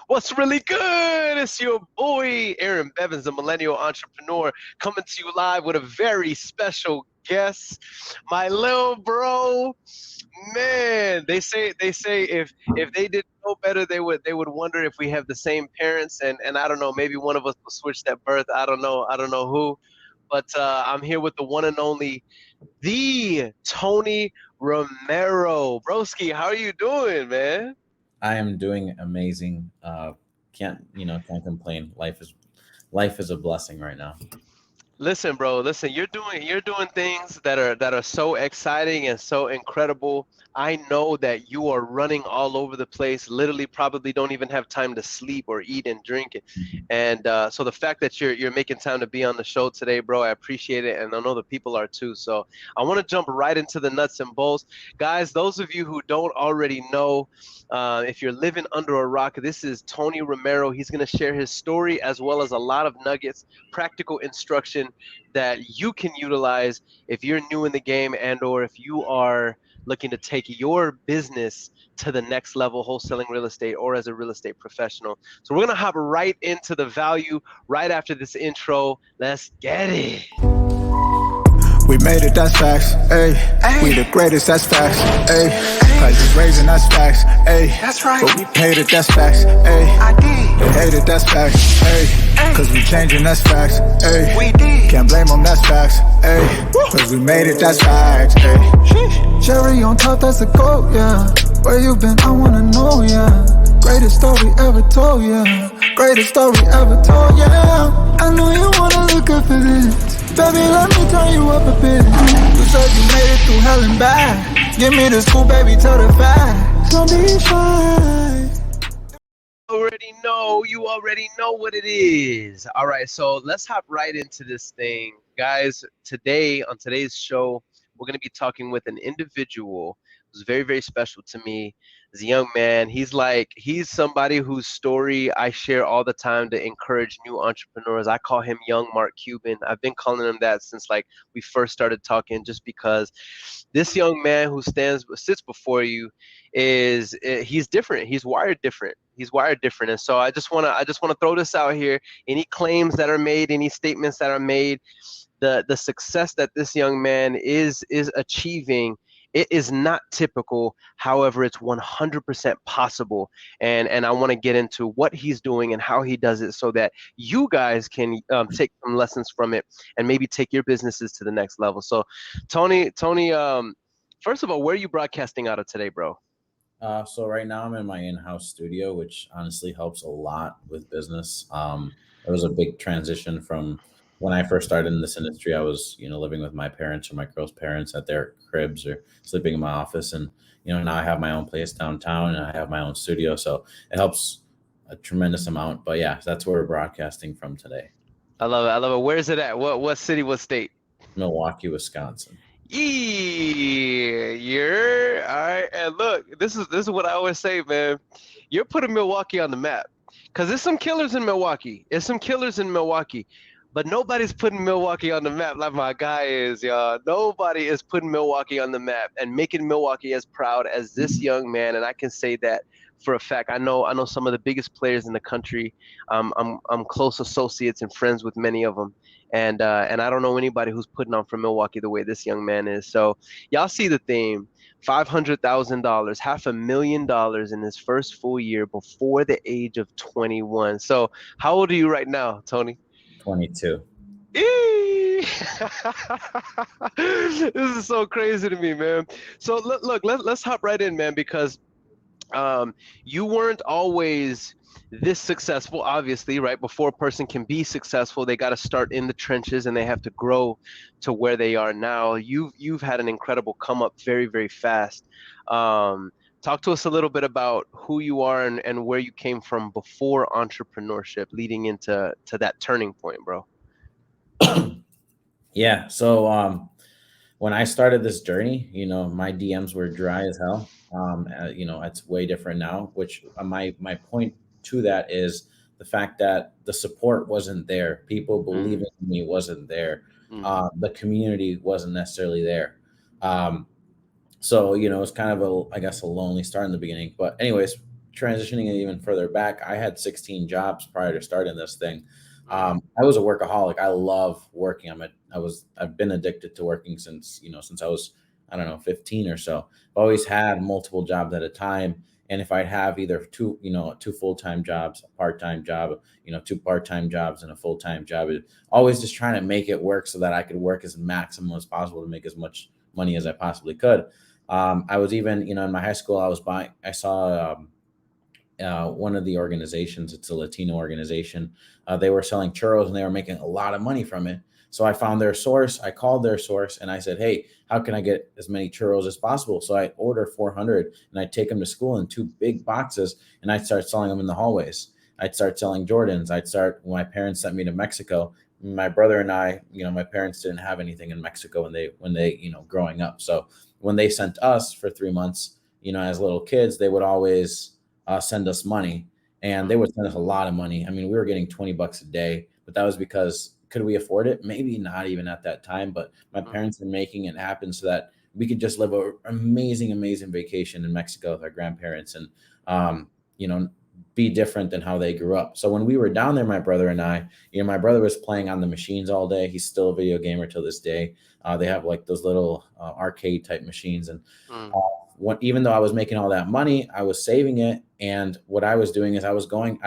What's really good? It's your boy, Aaron Bevins, the millennial entrepreneur, coming to you live with a very special guest, my little bro. Man, they say if they didn't know better, they would wonder if we have the same parents, and I don't know, maybe one of us will switch that birth. I don't know who, but I'm here with the one and only, the Tony Romero. Broski, how are you doing, man? I am doing amazing. Can't complain. Life is a blessing right now. Listen, bro, listen, you're doing things that are so exciting and so incredible. I know that you are running all over the place, literally probably don't even have time to sleep or eat and drink it. And so the fact that you're making time to be on the show today, bro, I appreciate it, and I know the people are too. So I want to jump right into the nuts and bolts. Guys, those of you who don't already know, if you're living under a rock, this is Tony Romero. He's going to share his story as well as a lot of nuggets, practical instruction that you can utilize if you're new in the game, and or if you are looking to take your business to the next level, wholesaling real estate or as a real estate professional. So we're going to hop right into the value right after this intro. Let's get it. We made it, that's facts, ayy. We the greatest, that's facts, ayy. Prices raising, that's facts, ayy. That's right. But we paid it, that's facts, ayy. I did. They hate it, that's facts, ayy. Cause we changing, that's facts, ayy. We did. Can't blame them, that's facts, ayy. Cause we made it, that's facts, ayy. Cherry on top, that's a goat, yeah. Where you been, I wanna know, yeah. Greatest story ever told, yeah. Greatest story ever told, yeah. I know you wanna look up for this. Baby, let me turn you up a bit. You said you made it through hell and back. Give me the scoop, baby, tell the facts. Don't be shy. You already know what it is. All right, so let's hop right into this thing, guys. Today, on today's show, we're going to be talking with an individual who's very, very special to me. As a young man, he's somebody whose story I share all the time to encourage new entrepreneurs. I call him young Mark Cuban. I've been calling him that since like we first started talking, just because this young man who sits before you he's different. He's wired different. And so I just want to throw this out here. Any claims that are made, any statements that are made, the success that this young man is achieving, it is not typical. However, it's 100% possible, and I want to get into what he's doing and how he does it, so that you guys can take some lessons from it and maybe take your businesses to the next level. So, Tony, first of all, where are you broadcasting out of today, bro? So right now I'm in my in-house studio, which honestly helps a lot with business. It was a big transition from when I first started in this industry. I was, living with my parents or my girl's parents at their cribs or sleeping in my office, and now I have my own place downtown and I have my own studio, so it helps a tremendous amount. But yeah, that's where we're broadcasting from today, I love it. I love it. Where is it at? What city? What state? Milwaukee, Wisconsin. You're all right. And look, this is what I always say, man. You're putting Milwaukee on the map, because there's some killers in Milwaukee. There's some killers in Milwaukee, but nobody's putting Milwaukee on the map like my guy is, y'all. Nobody is putting Milwaukee on the map and making Milwaukee as proud as this young man. And I can say that for a fact. I know some of the biggest players in the country. I'm close associates and friends with many of them, and I don't know anybody who's putting on for Milwaukee the way this young man is. So y'all see the theme. $500,000, $500,000 in his first full year before the age of 21. So how old are you right now, Tony? 22. This is so crazy to me, man. So look, let's hop right in, man, because you weren't always this successful, obviously, right? Before a person can be successful, they got to start in the trenches and they have to grow to where they are now. You've had an incredible come up very, very fast. Talk to us a little bit about who you are and where you came from before entrepreneurship, leading into that turning point, bro. Yeah. So when I started this journey, my DMs were dry as hell. It's way different now. Which my point to that is the fact that the support wasn't there. People Mm, believing in me wasn't there. mm, The community wasn't necessarily there. So it's kind of I guess a lonely start in the beginning. But anyways, transitioning it even further back, I had 16 jobs prior to starting this thing. Mm, I was a workaholic. I love working. I've been addicted to working since, since I was, I don't know, 15 or so. I've always had multiple jobs at a time. And if I'd have either two full-time jobs, a part-time job, two part-time jobs and a full-time job, always just trying to make it work so that I could work as maximum as possible to make as much money as I possibly could. I was even, in my high school, I saw one of the organizations. It's a Latino organization. They were selling churros and they were making a lot of money from it. So I found their source. I called their source and I said, "Hey, how can I get as many churros as possible?" So I order 400 and I take them to school in two big boxes and I'd start selling them in the hallways. I'd start selling Jordans. When my parents sent me to Mexico, my brother and I, my parents didn't have anything in Mexico when they, growing up. So when they sent us for 3 months, as little kids, they would always send us money, and they mm, would send us a lot of money. I mean, we were getting $20 a day, but that was because could we afford it? Maybe not even at that time, but my mm, parents were making it happen so that we could just live an amazing, amazing vacation in Mexico with our grandparents and, um, you know, be different than how they grew up. So when we were down there, my brother and I, my brother was playing on the machines all day. He's still a video gamer till this day. They have like those little arcade type machines, and mm, even though I was making all that money, I was saving it. And what I was doing is I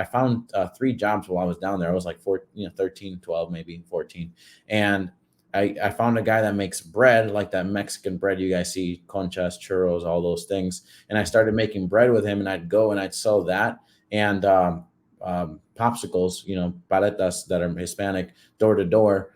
found three jobs while I was down there. I was like 13, 12, maybe 14. And I found a guy that makes bread, like that Mexican bread you guys see, conchas, churros, all those things. And I started making bread with him, and I'd go and I'd sell that and popsicles, paletas that are Hispanic, door to door.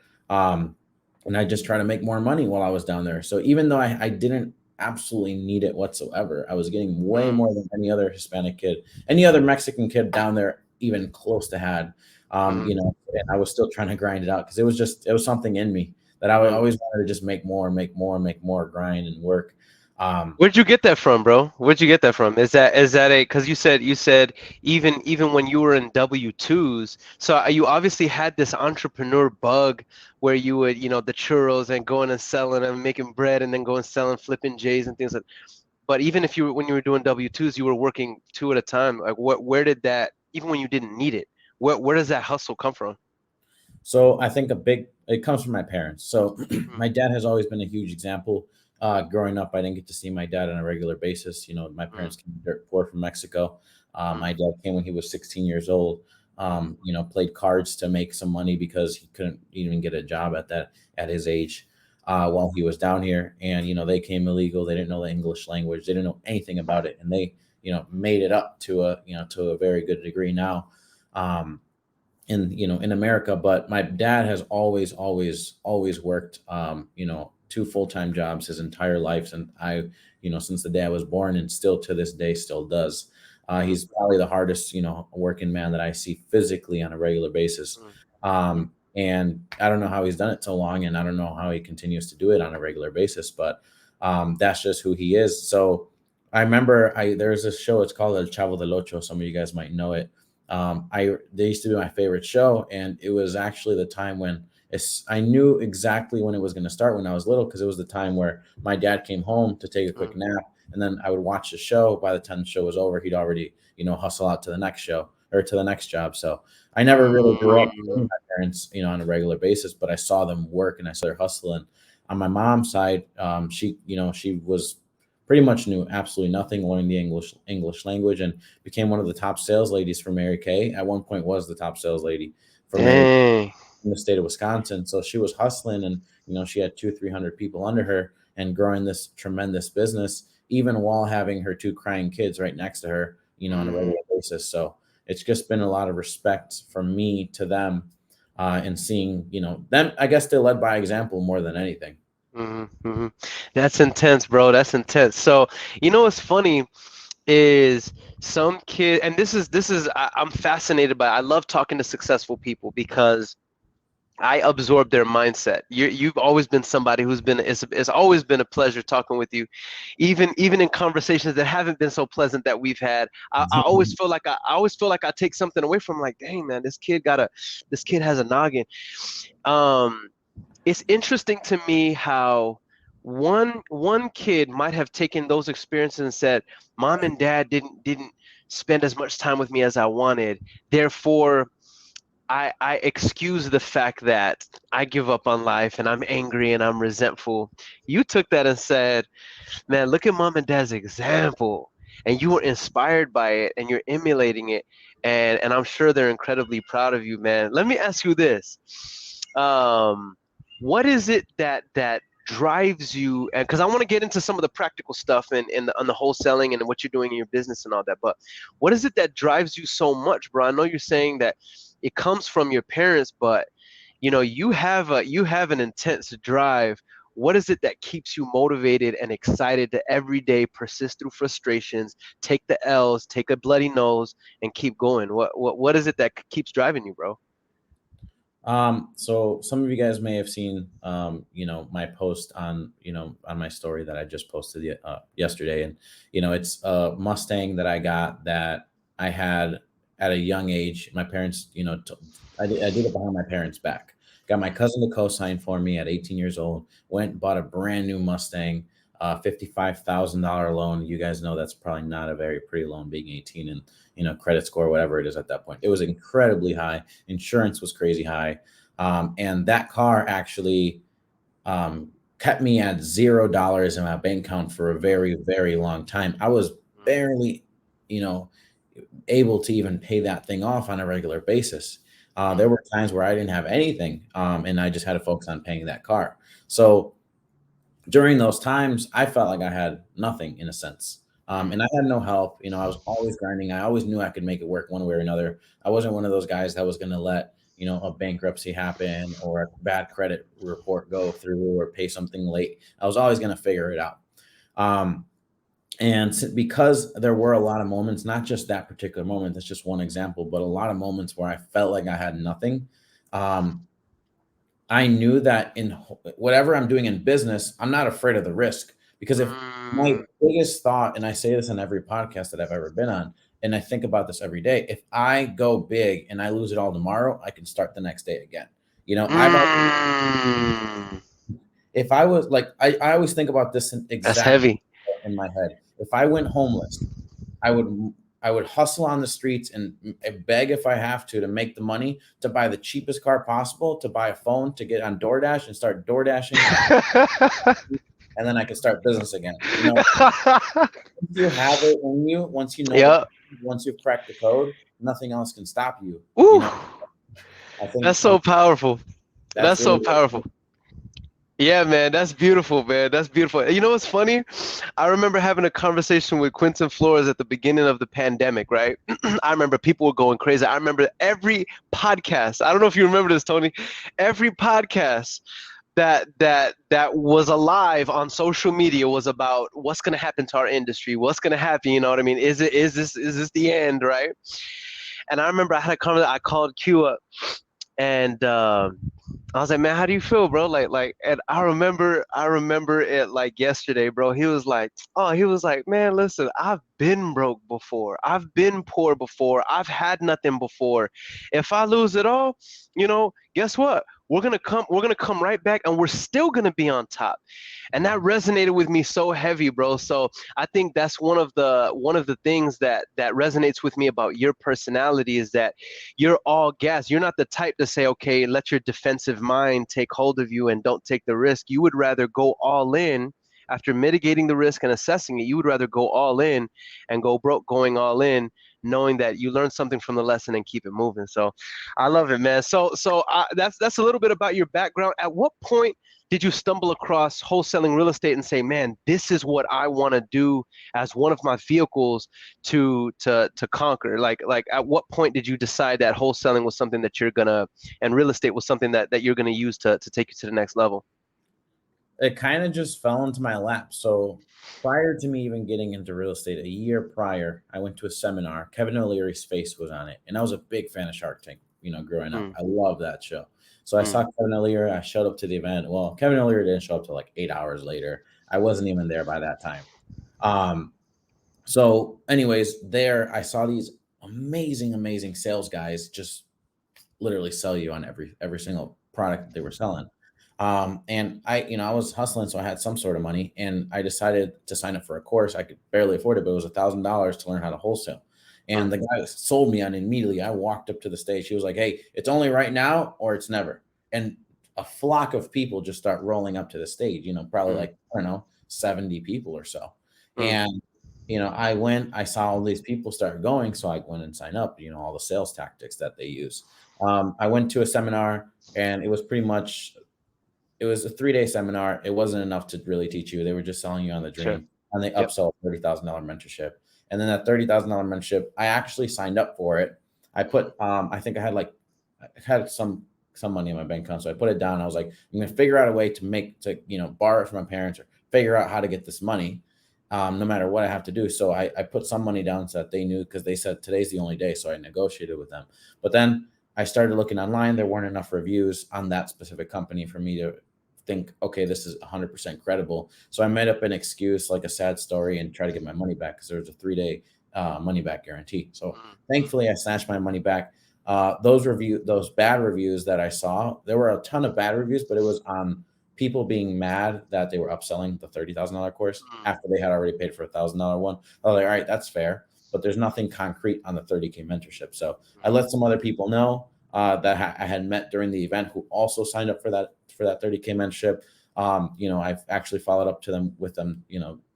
And I just try to make more money while I was down there. So even though I didn't absolutely need it whatsoever, I was getting way mm, more than any other Hispanic kid, any other Mexican kid down there even close to had. mm, And I was still trying to grind it out because it was something in me that mm. always wanted to just make more, make more, make more, grind and work. Um, Where'd you get that from, bro? Where'd you get that from? Is that a because you said even when you were in W-2s, so you obviously had this entrepreneur bug where you would, the churros and going and selling and making bread and then going selling flipping J's and things like. But even if when you were doing W-2s, you were working two at a time. Like where did that, even when you didn't need it, where does that hustle come from? So I think it comes from my parents. So Mm, my dad has always been a huge example. Growing up, I didn't get to see my dad on a regular basis. My mm, parents came dirt poor from Mexico. mm, My dad came when he was 16 years old. Played cards to make some money because he couldn't even get a job at his age while he was down here. And they came illegal. They didn't know the English language. They didn't know anything about it, and they made it up to a very good degree now. Um, in America. But my dad has always worked two full-time jobs his entire life, and since the day I was born, and still to this day still does. mm, He's probably the hardest working man that I see physically on a regular basis. mm, And I don't know how he's done it so long, and I don't know how he continues to do it on a regular basis, but that's just who he is. So I remember there's this show, it's called El Chavo del Ocho. Some of you guys might know it. They used to be my favorite show, and it was actually the time when I knew exactly when it was going to start when I was little, because it was the time where my dad came home to take a quick mm, nap, and then I would watch the show. By the time the show was over, he'd already hustle out to the next show or to the next job. So I never really grew up mm, seeing my parents on a regular basis, but I saw them work and I saw their hustling. On my mom's side, she was pretty much knew absolutely nothing, learning the English language, and became one of the top sales ladies for Mary Kay. At one point, was the top sales lady for Mary Kay dang. in the state of Wisconsin. So she was hustling, and she had 200-300 people under her and growing this tremendous business, even while having her two crying kids right next to her, on a Mm, regular basis. So it's just been a lot of respect from me to them, and seeing them. I guess they led by example more than anything. mm, mm. That's intense, bro. That's intense. So, what's funny is some kid, and this is I'm fascinated by. I love talking to successful people because I absorb their mindset. You've always been somebody who's been. It's always been a pleasure talking with you, even in conversations that haven't been so pleasant that we've had. I always feel like I take something away from, like, dang man, this kid has a noggin. Um, it's interesting to me how one kid might have taken those experiences and said, "Mom and Dad didn't." spend as much time with me as I wanted. Therefore, I excuse the fact that I give up on life and I'm angry and I'm resentful. You took that and said, man, look at mom and dad's example. And you were inspired by it and you're emulating it. And I'm sure they're incredibly proud of you, man. Let me ask you this. Um, what is it that drives you? And because I want to get into some of the practical stuff and on the wholesaling and what you're doing in your business and all that. But what is it that drives you so much, bro? I know you're saying that it comes from your parents, but you have an intense drive. What is it that keeps you motivated and excited to every day persist through frustrations, take the L's, take a bloody nose, and keep going? What is it that keeps driving you, bro? So some of you guys may have seen, my post on, on my story that I just posted yesterday, and it's a Mustang that I got that I had at a young age. My parents, I did it behind my parents' back. Got my cousin to co-sign for me at 18 years old. Went and bought a brand new Mustang, $55,000 loan. You guys know that's probably not a very pretty loan, being 18 and credit score, whatever it is at that point. It was incredibly high. Insurance was crazy high. And that car actually kept me at $0 in my bank account for a very, very long time. I was barely, you know, able to even pay that thing off on a regular basis. There were times where I didn't have anything, and I just had to focus on paying that car. So during those times, I felt like I had nothing in a sense. And I had no help. I was always grinding. I always knew I could make it work one way or another. I wasn't one of those guys that was going to let, a bankruptcy happen or a bad credit report go through or pay something late. I was always going to figure it out. Um, because there were a lot of moments, not just that particular moment, that's just one example, but a lot of moments where I felt like I had nothing. Um, I knew that in whatever I'm doing in business, I'm not afraid of the risk, because if my Mm, biggest thought, and I say this on every podcast that I've ever been on, and I think about this every day, if I go big and I lose it all tomorrow, I can start the next day again. I've mm. if I was like, I always think about this That's exactly heavy. in my head. If I went homeless, I would I would hustle on the streets and beg if I have to make the money to buy the cheapest car possible, to buy a phone, to get on DoorDash and start DoorDashing, and then I could start business again. Once you have it in you, once you know Yeah. once you've cracked the code, nothing else can stop you. Ooh, I think that's so powerful. that's That's so really powerful. Yeah, man, that's beautiful, man. That's beautiful. You know what's funny? I remember having a conversation with Quentin Flores at the beginning of the pandemic, right? I remember people were going crazy. I remember every podcast. I don't know if you remember this, Tony. Every podcast that was alive on social media was about what's going to happen to our industry, what's going to happen. You know what I mean? Is this the end, right? And I remember I had a conversation. I called Q up, and I was like, man, how do you feel, bro? And I remember it like yesterday, bro. He was like, man, listen, I've been broke before. I've been poor before. I've had nothing before. If I lose it all, guess what? We're gonna come right back, and we're still gonna be on top. And that resonated with me so heavy, bro. So I think that's one of the things that resonates with me about your personality is that you're all gas. You're not the type to say, okay, let your defensive mind take hold of you and don't take the risk. You would rather go all in after mitigating the risk and assessing it. You would rather go all in and go broke going all in, knowing that you learned something from the lesson and keep it moving. So I love it, man. So that's a little bit about your background. At what point did you stumble across wholesaling real estate and say, man, this is what I want to do as one of my vehicles to conquer? Like at what point did you decide that wholesaling was something that you're gonna and real estate was something that you're gonna use to take you to the next level? it kind of just fell into my lap. So prior to me even getting into real estate, a year prior, I went to a seminar. Kevin O'Leary's face was on it, and I was a big fan of Shark Tank. Growing up, Mm, I love that show. So I saw mm, Kevin O'Leary. I showed up to the event. Well, Kevin O'Leary didn't show up till like 8 hours later. I wasn't even there by that time. Um, so, anyways, there I saw these amazing, amazing sales guys just literally sell you on every single product that they were selling. And I was hustling, so I had some sort of money, and I decided to sign up for a course. I could barely afford it, but it was $1,000 to learn how to wholesale. And the guy sold me on it immediately. I walked up to the stage. He was like, "Hey, it's only right now or it's never." And a flock of people just start rolling up to the stage, probably like, I don't know, 70 people or so. And, I saw all these people start going. So I went and signed up, all the sales tactics that they use. I went to a seminar and it was a 3-day seminar. It wasn't enough to really teach you. They were just selling you on the Sure. dream, and they Yep. upsell $30,000 mentorship. And then that $30,000 mentorship, I actually signed up for it. I put, I think I had some money in my bank account, so I put it down. I was like, I'm going to figure out a way to borrow it from my parents or figure out how to get this money, no matter what I have to do. So I put some money down so that they knew, because they said today's the only day. So I negotiated with them. But then I started looking online. There weren't enough reviews on that specific company for me to think, okay, this is 100% credible. So I made up an excuse, like a sad story, and try to get my money back, because there was a 3-day money back guarantee. So thankfully, I snatched my money back. Those bad reviews that I saw, there were a ton of bad reviews, but it was on people being mad that they were upselling the $30,000 course after they had already paid for $1,000 one. I was like, all right, that's fair, but there's nothing concrete on the 30K mentorship. So I let some other people know that I had met during the event who also signed up for that 30K mentorship. I've actually followed up with them,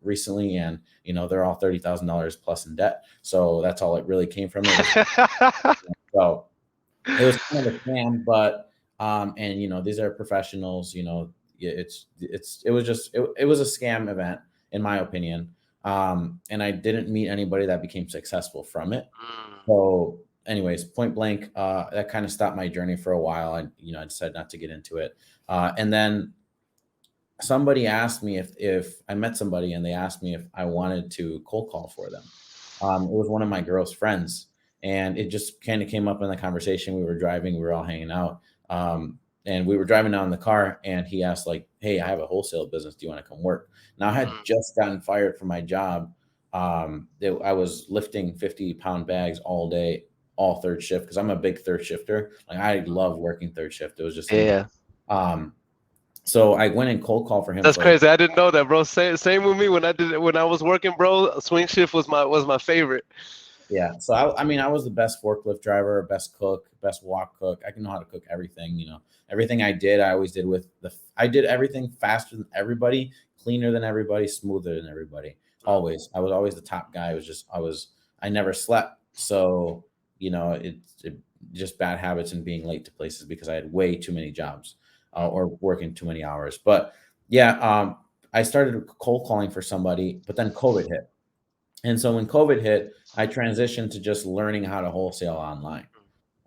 recently, and they're all $30,000 plus in debt. So that's all it really came from it. So it was kind of a scam, but and these are professionals. It was a scam event in my opinion. And I didn't meet anybody that became successful from it. So anyways, point blank, that kind of stopped my journey for a while. I decided not to get into it. And then somebody asked me if I met somebody, and they asked me if I wanted to cold call for them. It was one of my girl's friends, and it just kind of came up in the conversation. We were driving, we were all hanging out, and we were driving down in the car, and he asked like, "Hey, I have a wholesale business. Do you want to come work?" Now I had just gotten fired from my job. I was lifting 50-pound bags all day, all third shift, because I'm a big third shifter. Like, I love working third shift. It was just in me. Yeah. So I went and cold call for him. That's crazy. I didn't know that, bro. Same with me when I was working, bro. Swing shift was my favorite. Yeah. So I was the best forklift driver, best cook, best wok cook. I can know how to cook everything. Everything I did, I always did I did everything faster than everybody, cleaner than everybody, smoother than everybody. Always. I was always the top guy. I never slept. So, it just bad habits and being late to places because I had way too many jobs or working too many hours. But yeah, I started cold calling for somebody, but then COVID hit. And so when COVID hit, I transitioned to just learning how to wholesale online.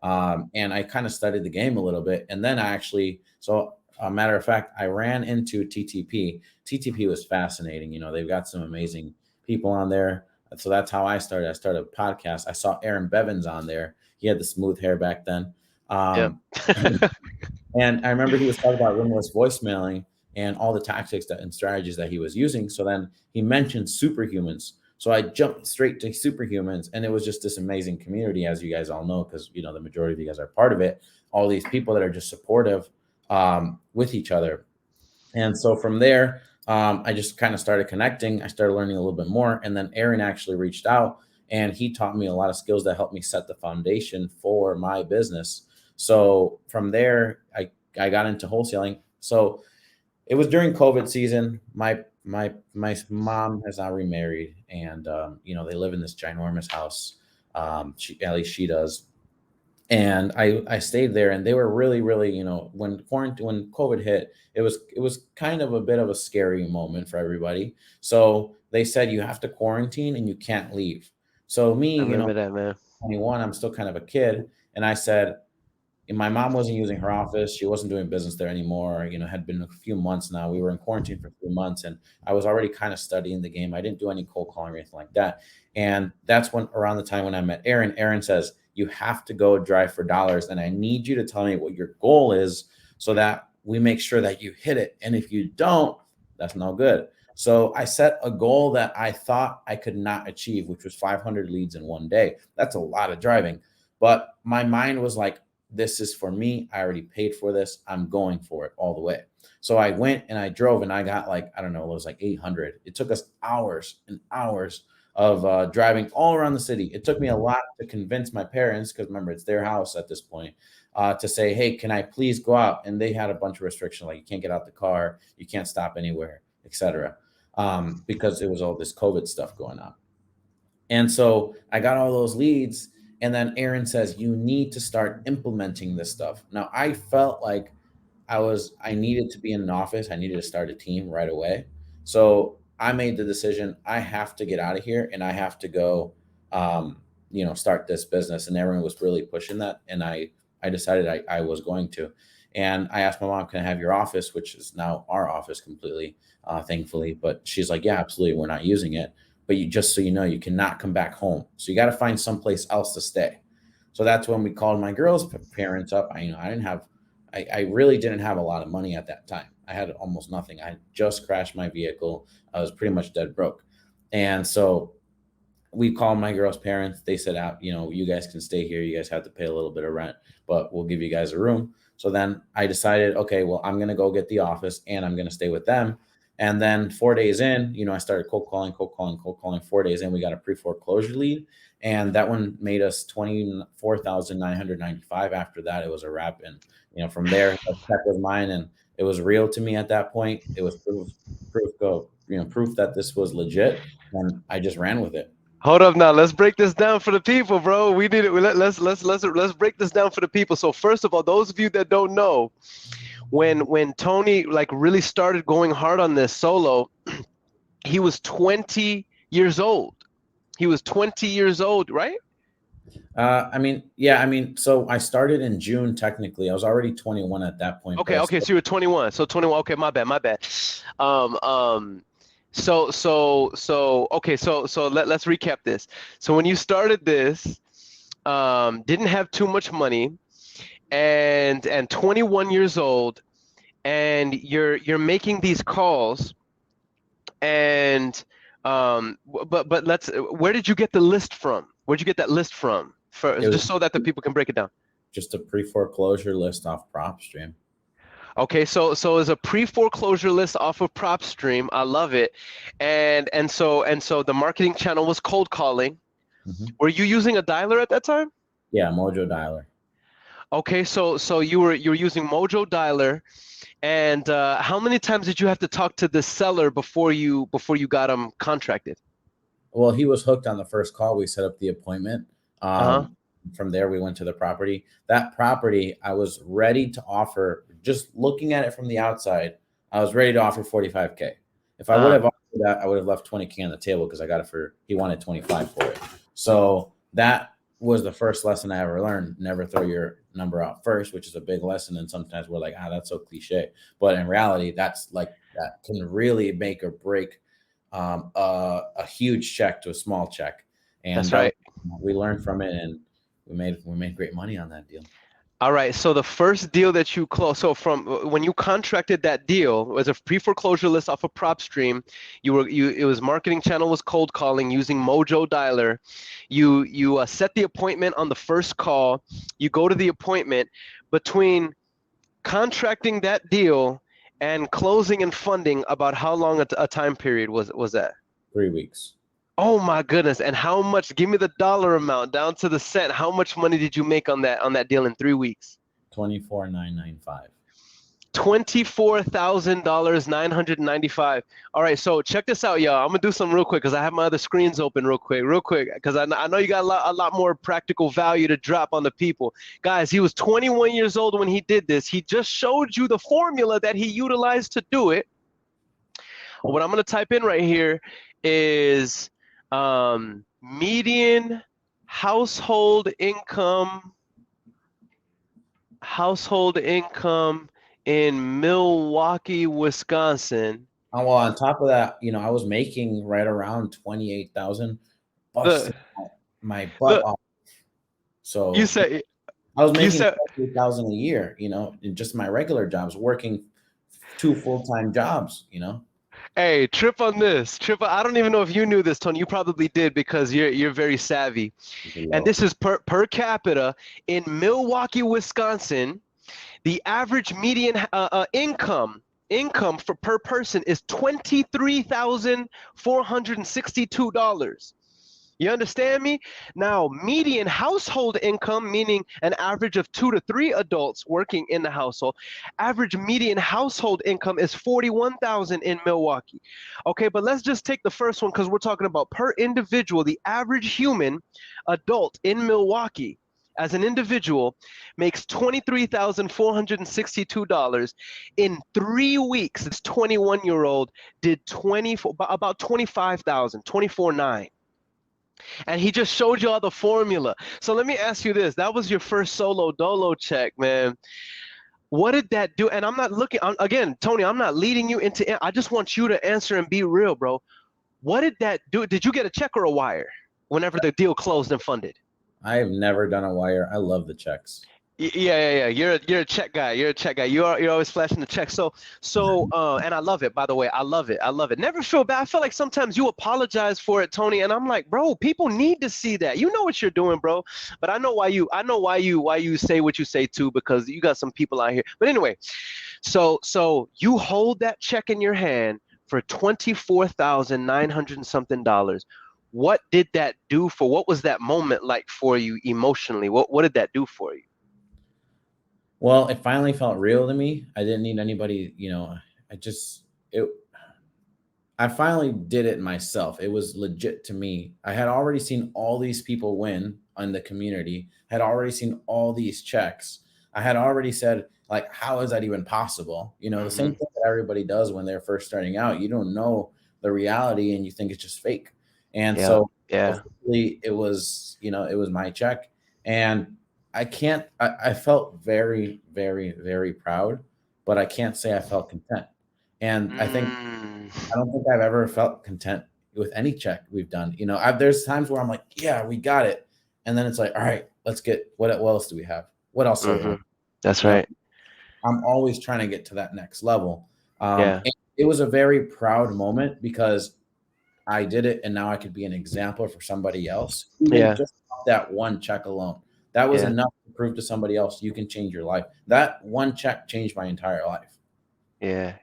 And I kind of studied the game a little bit. And then so a matter of fact, I ran into TTP. TTP was fascinating. They've got some amazing people on there. So that's how I started. I started a podcast. I saw Aaron Bevins on there. He had the smooth hair back then. Yeah. And I remember he was talking about ringless voicemailing and all the tactics and strategies that he was using. So then he mentioned superhumans. So I jumped straight to superhumans, and it was just this amazing community, as you guys all know, because the majority of you guys are part of it. All these people that are just supportive with each other. And so from there, I just kind of started connecting. I started learning a little bit more, and then Aaron actually reached out, and he taught me a lot of skills that helped me set the foundation for my business. So from there, I got into wholesaling. So it was during COVID season. My mom has now remarried, and they live in this ginormous house. At least she does. And I stayed there, and they were really, really, when COVID hit, it was kind of a bit of a scary moment for everybody. So they said you have to quarantine and you can't leave. So me, I remember that, man. 21, I'm still kind of a kid, and I said, and my mom wasn't using her office. She wasn't doing business there anymore. Had been a few months now. We were in quarantine for 3 months, and I was already kind of studying the game. I didn't do any cold calling or anything like that. And that's around the time when I met Aaron. Aaron says, you have to go drive for dollars, and I need you to tell me what your goal is so that we make sure that you hit it. And if you don't, that's no good. So I set a goal that I thought I could not achieve, which was 500 leads in one day. That's a lot of driving. But my mind was like, this is for me. I already paid for this. I'm going for it all the way. So I went and I drove, and I got I don't know, it was like 800. It took us hours and hours of driving all around the city. It took me a lot to convince my parents, because remember, it's their house at this point, to say, hey, can I please go out? And they had a bunch of restrictions, like you can't get out the car, you can't stop anywhere, etc. Because it was all this COVID stuff going on. And so I got all those leads. And then Aaron says, you need to start implementing this stuff. Now, I felt like I needed to be in an office. I needed to start a team right away. So I made the decision, I have to get out of here and I have to go, start this business. And everyone was really pushing that. And I decided I was going to. And I asked my mom, can I have your office, which is now our office completely, thankfully. But she's like, yeah, absolutely. We're not using it. But just so you know, you cannot come back home. So you got to find someplace else to stay. So that's when we called my girls' parents up. I really didn't have a lot of money at that time. I had almost nothing. I had just crashed my vehicle. I was pretty much dead broke. And so we called my girl's parents. They said, you guys can stay here. You guys have to pay a little bit of rent, but we'll give you guys a room. So then I decided, okay, well, I'm going to go get the office and I'm going to stay with them. And then 4 days in, I started cold calling. 4 days in, we got a pre-foreclosure lead. And that one made us $24,995. After that, it was a wrap. And, from there, the check was mine. And it was real to me at that point. It was proof that this was legit. And I just ran with it. Hold up now. Let's break this down for the people, bro. We need it. Let's break this down for the people. So first of all, those of you that don't know, when Tony really started going hard on this solo, he was 20 years old. He was 20 years old, right? So I started in June, technically. I was already 21 at that point. Okay, so you were 21. So 21, okay, my bad. Let's recap this. So when you started this, didn't have too much money, and 21 years old, and you're making these calls, and where did you get the list from? Where'd you get that list from? Just so that the people can break it down. Just a pre-foreclosure list off PropStream. Okay, so it's a pre-foreclosure list off of PropStream. I love it, and so the marketing channel was cold calling. Mm-hmm. Were you using a dialer at that time? Yeah, Mojo Dialer. Okay, so you were using Mojo Dialer, and how many times did you have to talk to the seller before you got him contracted? Well, he was hooked on the first call. We set up the appointment. From there, we went to the property. That property, I was ready to offer. Just looking at it from the outside, I was ready to offer $45K. If I would have offered that, I would have left $20K on the table because I got it he wanted $25 for it. So that was the first lesson I ever learned. Never throw your number out first, which is a big lesson. And sometimes we're like, that's so cliche. But in reality, that can really make or break a huge check to a small check. And that's right. We learned from it, and we made great money on that deal. All right. So the first deal that you closed, so from when you contracted that deal, was a pre-foreclosure list off of PropStream. It was marketing channel was cold calling using Mojo Dialer. You set the appointment on the first call. You go to the appointment. Between contracting that deal and closing and funding, about how long a time period was that? 3 weeks. Oh my goodness. And how much, give me the dollar amount down to the cent. How much money did you make on that deal in 3 weeks? $24,995. $24,995. All right, so check this out, y'all. I'm gonna do something real quick because I have my other screens open real quick, because I know you got a lot more practical value to drop on the people. Guys, he was 21 years old when he did this. He just showed you the formula that he utilized to do it. What I'm gonna type in right here is median household income in Milwaukee, Wisconsin. Well, on top of that, I was making right around $28,000. My butt off. So you say I was making $28,000 a year. In just my regular jobs, working 2 full-time jobs. Hey, trip on this. I don't even know if you knew this, Tony. You probably did because you're very savvy. And this is per capita in Milwaukee, Wisconsin. The average median income per person is $23,462. You understand me? Now, median household income, meaning an average of 2 to 3 adults working in the household, average median household income is 41,000 in Milwaukee. Okay, but let's just take the first one because we're talking about per individual. The average human adult in Milwaukee as an individual makes $23,462 in 3 weeks. This 21-year-old did about 25,000, 24,900. And he just showed you all the formula. So let me ask you this. That was your first solo dolo check, man. What did that do? And I'm not looking, again, Tony, I'm not leading you into, I just want you to answer and be real, bro. What did that do? Did you get a check or a wire whenever the deal closed and funded? I have never done a wire. I love the checks. Yeah. You're a check guy. You're a check guy. You're always flashing the check. So and I love it, by the way. I love it. Never feel bad. I feel like sometimes you apologize for it, Tony, and I'm like, bro, people need to see that. You know what you're doing, bro. But I know why you say what you say too, because you got some people out here. But anyway, so you hold that check in your hand for $24,900 and something. What did that do what was that moment like for you emotionally? What did that do for you? Well, it finally felt real to me. I didn't need anybody, I finally did it myself. It was legit to me. I had already seen all these people win in the community, had already seen all these checks. I had already said, like, how is that even possible? The same thing that everybody does when they're first starting out. You don't know the reality and you think it's just fake. And hopefully it was, it was my check. And I felt very, very, very proud, but I can't say I felt content. And I don't think I've ever felt content with any check we've done. There's times where I'm like, yeah, we got it. And then it's like, all right, let's get, what else do we have? What else? That's right. I'm always trying to get to that next level. And it was a very proud moment because I did it. And now I could be an example for somebody else. Just that one check alone. That was enough to prove to somebody else you can change your life. That one check changed my entire life. Yeah.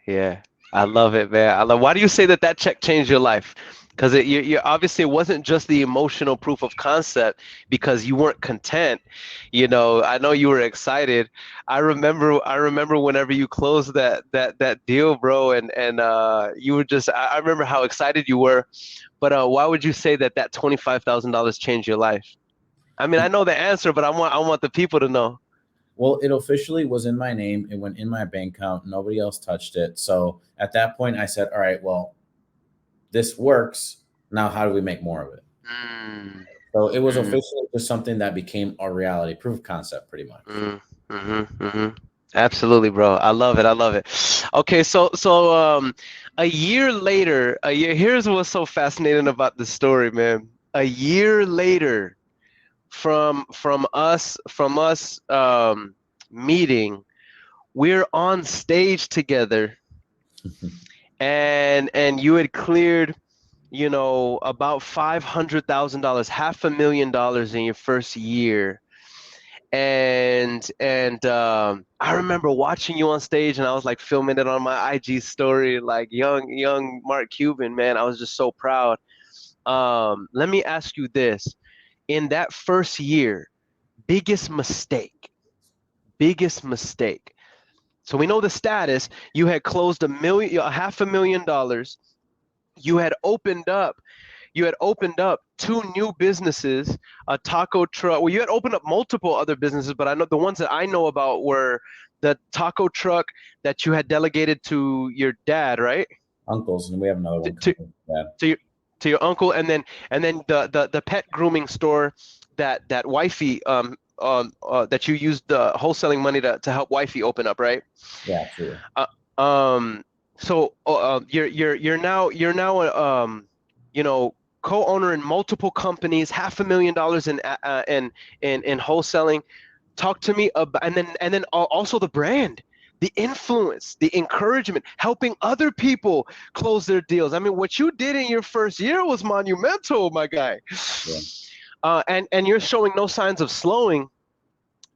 I love it, man. Why do you say that check changed your life? Because you obviously it wasn't just the emotional proof of concept because you weren't content. I know you were excited. I remember whenever you closed that deal, bro, and you were just. I remember how excited you were. But why would you say that $25,000 changed your life? I mean, I know the answer, but I want the people to know. Well, it officially was in my name. It went in my bank account. Nobody else touched it. So at that point, I said, all right, well, this works. Now, how do we make more of it? So it was officially just something that became a reality, proof of concept, pretty much. Absolutely, bro. I love it. Okay, so a year later, here's what's so fascinating about this story, man. A year later, from us meeting, we're on stage together, and you had cleared about $500,000, $500,000 in your first year, and I remember watching you on stage, and I was like filming it on my IG story, like young Mark Cuban, man. I was just so proud. Let me ask you this. In that first year, biggest mistake. So we know the status. You had closed $500,000. You had opened up 2 new businesses, a taco truck. Well, you had opened up multiple other businesses, but I know the ones that I know about were the taco truck that you had delegated to your dad, right? Uncles, and we have another one. To your uncle, and then the pet grooming store that wifey that you used the wholesaling money to help wifey open up, right? Yeah, true. So you're now co-owner in multiple companies, $500,000 in wholesaling. Talk to me about, and then also the brand, the influence, the encouragement, helping other people close their deals. I mean, what you did in your first year was monumental, my guy. Yeah. And you're showing no signs of slowing.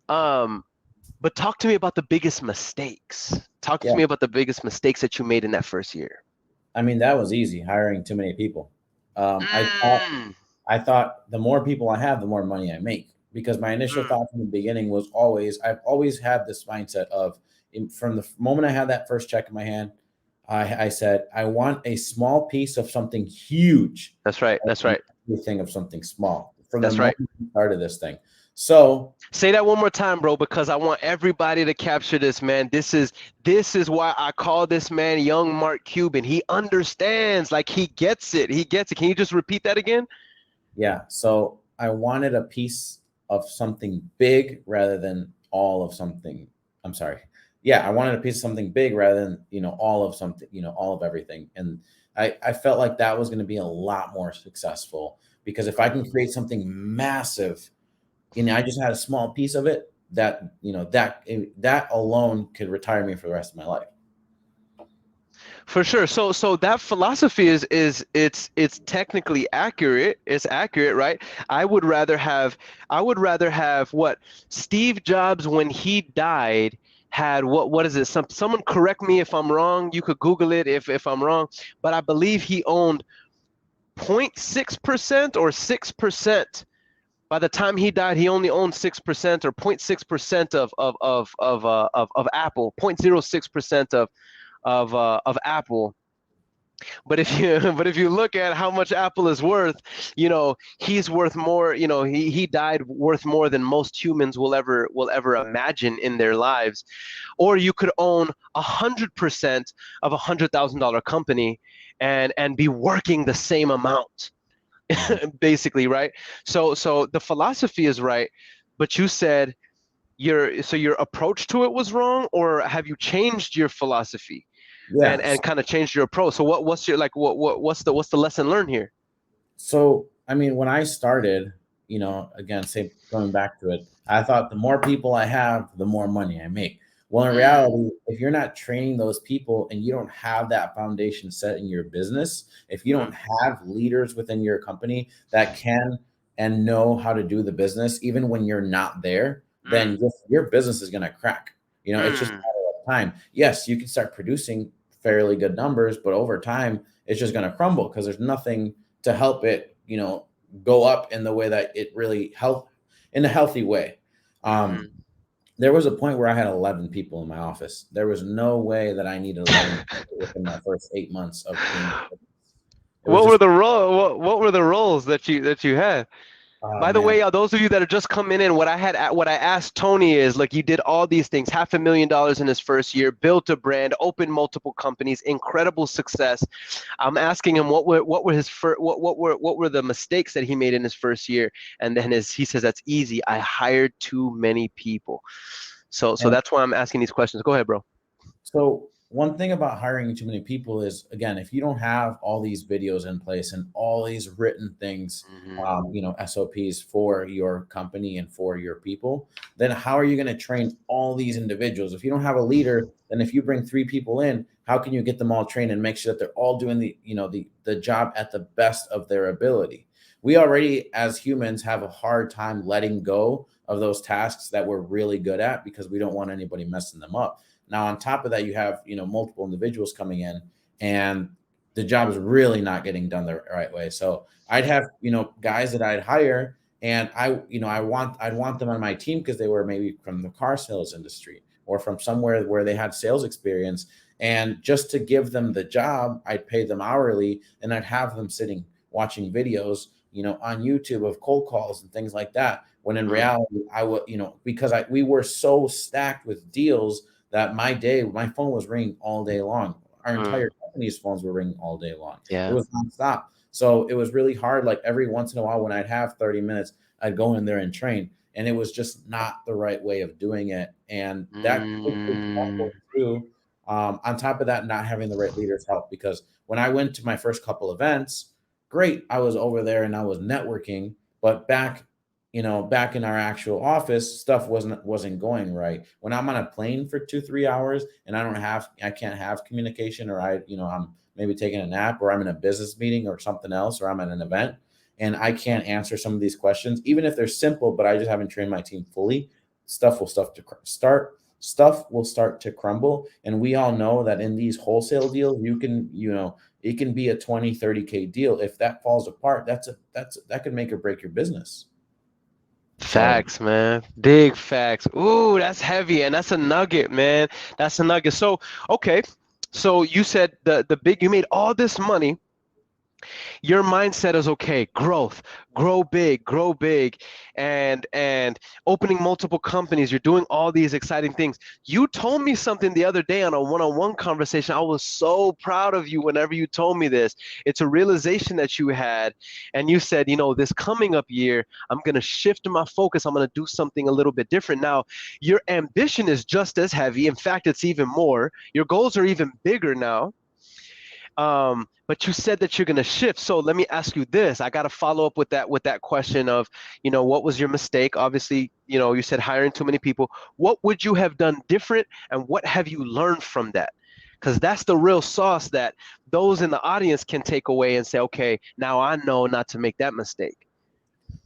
But talk to me about the biggest mistakes. Talk to me about the biggest mistakes that you made in that first year. I mean, that was easy, hiring too many people. I I thought the more people I have, the more money I make. Because my initial Mm, thought from the beginning was always, I've always had this mindset of, from the moment I had that first check in my hand, I said, I want a small piece of something huge, that's right. That's and right. everything of something small from the That's right. moment we started this thing. So Say that one more time, bro, because I want everybody to capture this, man. This is why I call this man young Mark Cuban. He understands, like he gets it. He gets it. Can you just repeat that again? yeah, so I wanted a piece of something big rather than all of something. I'm sorry. Yeah, I wanted a piece of something big rather than, all of something, all of everything. And I felt like that was going to be a lot more successful because if I can create something massive, I just had a small piece of it that alone could retire me for the rest of my life. For sure. So that philosophy it's technically accurate. It's accurate, right? I would rather have what Steve Jobs when he died had what is it? Someone correct me if I'm wrong. You could Google it if I'm wrong, but I believe he owned 0.6% or 6%. By the time he died, he only owned 6% or 0.6% of Apple, 0.06% of Apple. But if you but if you look at how much Apple is worth, he's worth more. He died worth more than most humans will ever imagine in their lives. Or you could own 100% of $100,000 company and be working the same amount, Mhm. basically, right? So the philosophy is right, but you said your approach to it was wrong, or have you changed your philosophy? and Yeah. and kind of changed your approach. So what's your like what's the lesson learned here? So, I mean, when I started, again, say going back to it, I thought the more people I have, the more money I make. Well, in Mm, reality, if you're not training those people and you don't have that foundation set in your business, if you don't mm, have leaders within your company that can and know how to do the business, even when you're not there, then mm, your business is going to crack. It's just a mm. matter of time. Yes, you can start producing fairly good numbers, but over time, it's just going to crumble because there's nothing to help it, go up in the way that it really help in a healthy way. Um, Mm. there was a point where I had 11 people in my office. There was no way that I needed 11 people within my first 8 months of being. It was What were just, the role what were the roles that you had? oh By the man, way, those of you that are just coming in, what I asked Tony is like, you did all these things, $500,000 in his first year, built a brand, opened multiple companies, incredible success. I'm asking him what were his what were the mistakes that he made in his first year, and then he says that's easy. I hired too many people. So and that's why I'm asking these questions. Go ahead, bro. so one thing about hiring too many people is, again, if you don't have all these videos in place and all these written things, Hmm. SOPs for your company and for your people, then how are you going to train all these individuals? If you don't have a leader, then if you bring 3 people in, how can you get them all trained and make sure that they're all doing the job at the best of their ability? We already, as humans, have a hard time letting go of those tasks that we're really good at because we don't want anybody messing them up. Now, on top of that, you have, multiple individuals coming in and the job is really not getting done the right way. So I'd have, guys that I'd hire and I'd want them on my team because they were maybe from the car sales industry or from somewhere where they had sales experience. And just to give them the job, I'd pay them hourly and I'd have them sitting watching videos, on YouTube of cold calls and things like that. When in Mm, reality, I would, because we were so stacked with deals that my phone was ringing all day long. Our mm, entire company's phones were ringing all day long. It yeah. was nonstop. So it was really hard. Like every once in a while, when I'd have 30 minutes, I'd go in there and train. And it was just not the right way of doing it. And that quickly Mm, crumbled too. On top of that, not having the right leaders help because when I went to my first couple events, great, I was over there and I was networking, but back in our actual office, stuff wasn't going right. When I'm on a plane for 2 3 hours and I can't have communication, or I'm maybe taking a nap, or I'm in a business meeting or something else, or I'm at an event and I can't answer some of these questions, even if they're simple, but I just haven't trained my team fully. Stuff will start to crumble, and we all know that in these wholesale deals, you can It can be a 20, 30K deal. If that falls apart, that could make or break your business. So Facts, man. Big facts. Ooh, that's heavy, and that's a nugget, man. That's a nugget. So, okay. So you said the big you made all this money. Your mindset is okay, growth, grow big, and opening multiple companies. You're doing all these exciting things. You told me something the other day on a one-on-one conversation. I was so proud of you whenever you told me this. It's a realization that you had, and you said, this coming up year, I'm going to shift my focus. I'm going to do something a little bit different. Now, your ambition is just as heavy. In fact, it's even more. Your goals are even bigger now. But you said that you're going to shift. So let me ask you this. I got to follow up with that question of, what was your mistake? Obviously, you said hiring too many people. What would you have done different, and what have you learned from that? Because that's the real sauce that those in the audience can take away and say, okay, now I know not to make that mistake.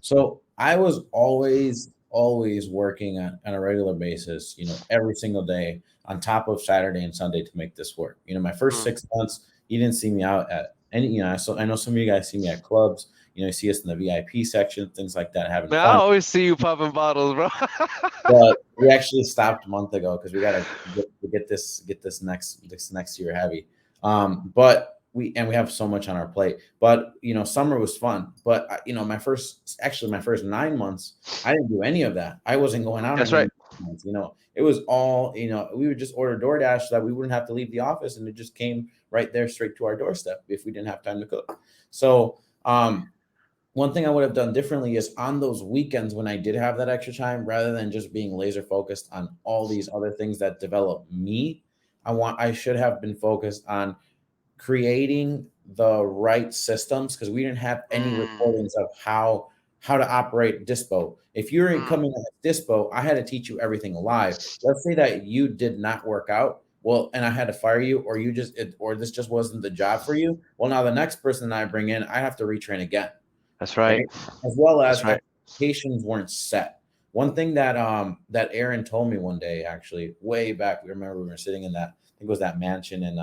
So I was always working on a regular basis, every single day on top of Saturday and Sunday to make this work. My first 6 months, you didn't see me out at any, so I know some of you guys see me at clubs, you see us in the VIP section, things like that, having Man, I fun. always see you popping bottles, bro. But we actually stopped a month ago because we got to get this next year heavy. But we have so much on our plate. But summer was fun. But my first 9 months, I didn't do any of that. I wasn't going out. That's right. Months, it was all we would just order DoorDash so that we wouldn't have to leave the office, and it just came right there straight to our doorstep if we didn't have time to cook. So one thing I would have done differently is on those weekends when I did have that extra time, rather than just being laser focused on all these other things that develop me, I should have been focused on creating the right systems, because we didn't have any recordings of how to operate Dispo. If you're coming at Dispo, I had to teach you everything live. Let's say that you did not work out. Well, and I had to fire you, or or this just wasn't the job for you. Well, now the next person that I bring in, I have to retrain again. That's right. As well as That's right. expectations weren't set. One thing that that Aaron told me one day, actually, way back, we were sitting in that, I think it was that mansion in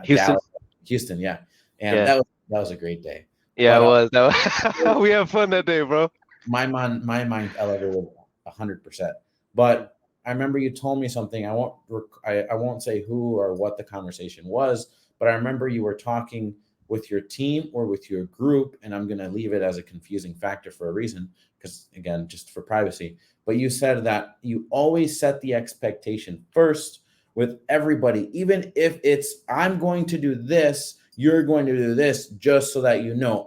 Houston. Houston, yeah. And that was a great day. Yeah, But, it was. We had fun that day, bro. My mind elevated 100%. But I remember you told me something. I won't say who or what the conversation was, but I remember you were talking with your team or with your group, and I'm going to leave it as a confusing factor for a reason, because again, just for privacy. But you said that you always set the expectation first with everybody, even if it's, I'm going to do this, you're going to do this, just so that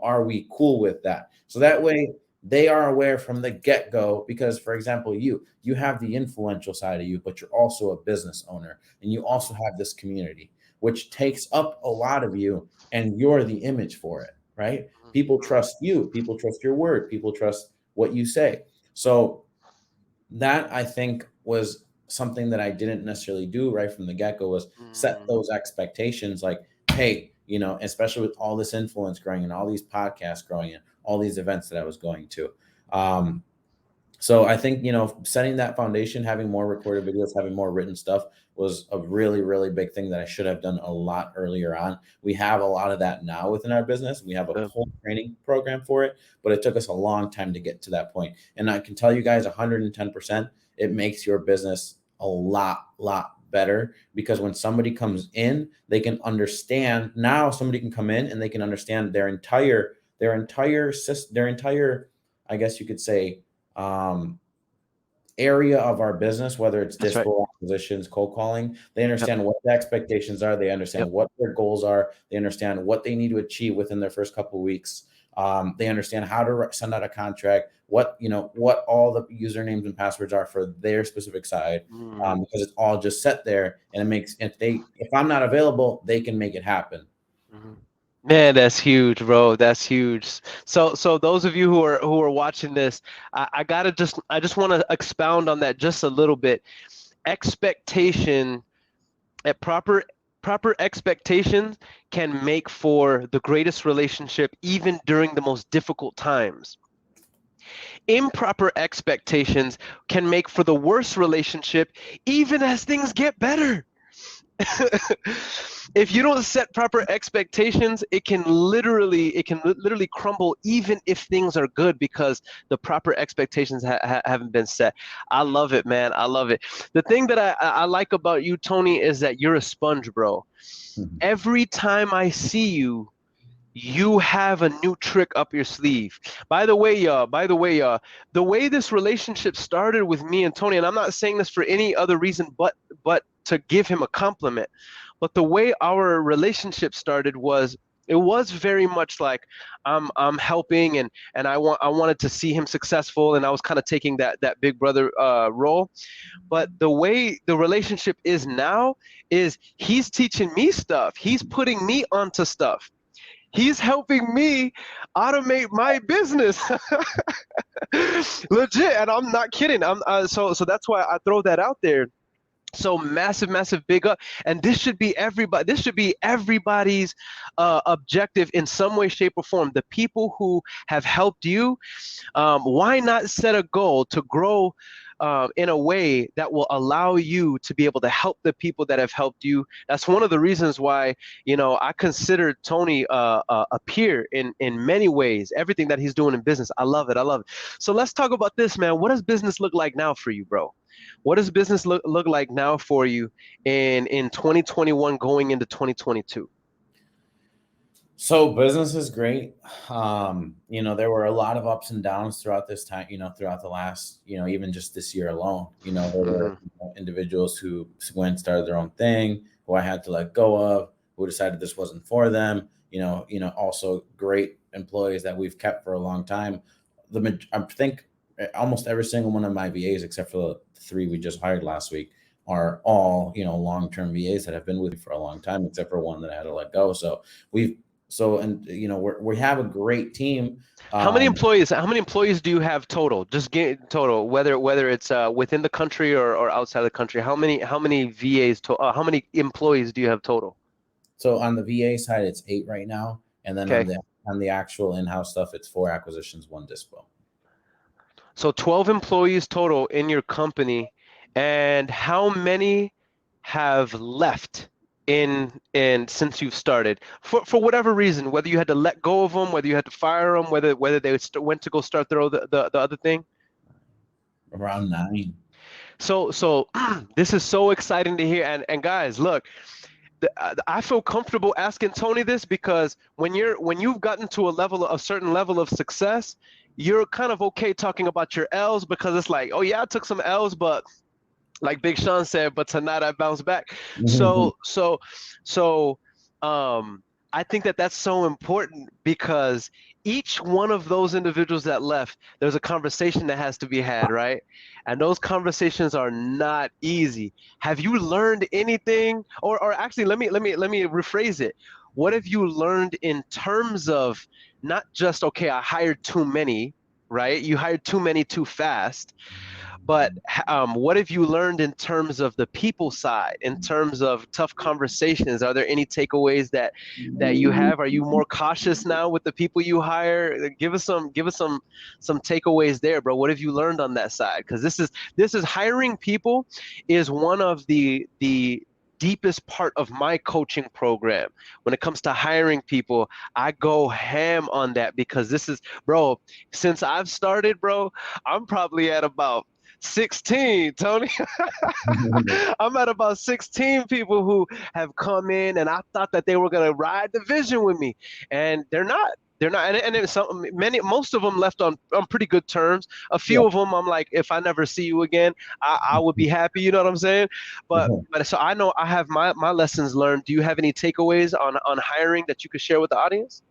are we cool with that? So that way they are aware from the get-go, because for example, you have the influential side of you, but you're also a business owner, and you also have this community, which takes up a lot of you, and you're the image for it, right? People trust you, people trust your word, people trust what you say. So that, I think, was something that I didn't necessarily do right from the get-go, was set those expectations, like, hey, especially with all this influence growing and all these podcasts growing and all these events that I was going to. So I think, setting that foundation, having more recorded videos, having more written stuff was a really, really big thing that I should have done a lot earlier on. We have a lot of that now within our business. We have a whole training program for it, but it took us a long time to get to that point. And I can tell you guys 110%, it makes your business a lot better, because when somebody comes in, they can understand. Now somebody can come in and they can understand their entire, I guess you could say, area of our business, whether it's dispo acquisitions, cold calling. They understand what the expectations are. They understand what their goals are. They understand what they need to achieve within their first couple of weeks. They understand how to send out a contract, what all the usernames and passwords are for their specific side, because it's all just set there, and it makes, if I'm not available, they can make it happen. Man, that's huge, bro. That's huge. So those of you who are watching this, I just want to expound on that just a little bit. Expectation, at proper expectations can make for the greatest relationship, even during the most difficult times. Improper expectations can make for the worst relationship, even as things get better. If you don't set proper expectations, it can literally crumble even if things are good because the proper expectations haven't been set. I love it, man. I love it. The thing that I like about you, Tony, is that you're a sponge, bro. Mhm. Every time I see you, you have a new trick up your sleeve. By the way, the way this relationship started with me and Tony, and I'm not saying this for any other reason but to give him a compliment. But the way our relationship started was it was very much like I'm helping and I wanted to see him successful and I was kind of taking that big brother role. But the way the relationship is now is he's teaching me stuff. He's putting me onto stuff. He's helping me automate my business. Legit, and I'm not kidding. So that's why I throw that out there. So massive big up, and this should be everybody. This should be everybody's objective in some way, shape, or form. The people who have helped you, why not set a goal to grow in a way that will allow you to be able to help the people that have helped you? That's one of the reasons why, I consider Tony a peer in many ways. Everything that he's doing in business, I love it. I love it. So let's talk about this, man. What does business look like now for you, bro? What does business look like now for you in 2021 going into 2022? So business is great. There were a lot of ups and downs throughout this time, throughout the last, even just this year alone. There were Hmm. individuals who went and started their own thing, who I had to let go of, who decided this wasn't for them. Also great employees that we've kept for a long time. I think almost every single one of my VAs, except for the three we just hired last week, are all, long-term VAs that have been with me for a long time, except for one that I had to let go. So we've and we have a great team. How many Um, employees? How many employees do you have total? Just get total, whether it's within the country or outside the country. How many VAs to how many employees do you have total? so on the VA side, it's 8 right now, and then Okay, on the actual in-house stuff, it's 4 acquisitions, 1 dispo. so 12 employees total in your company, and how many have left in since you've started for whatever reason, whether you had to let go of them, whether you had to fire them, whether they went to go start their the other thing. Around 9. So this is so exciting to hear. And guys, look, I feel comfortable asking Tony this because when you've gotten to a certain level of success, you're kind of okay talking about your L's because it's like, oh yeah, I took some L's, but like Big Sean said, but tonight I bounce back. So um, I think that that's so important because each one of those individuals that left, there's a conversation that has to be had, right? And those conversations are not easy. Have you learned anything, or actually, let me rephrase it. What have you learned in terms of not just okay, I hired too many, right? You hired too many too fast, but what have you learned in terms of the people side, in terms of tough conversations? Are there any takeaways that you have? Are you more cautious now with the people you hire? Give us some takeaways there, bro. What have you learned on that side? Because this is hiring people is one of the deepest part of my coaching program. When it comes to hiring people, I go ham on that because this is, bro, since I've started, bro, I'm probably at about 16, Tony. I'm at about 16 people who have come in, and I thought that they were gonna ride the vision with me, and they're not. They're not, and then most of them left on pretty good terms. A Yeah. few of them, I'm like, if I never see you again, I would be happy. You know what I'm saying? But so I know I have my lessons learned. Do you have any takeaways on hiring that you could share with the audience?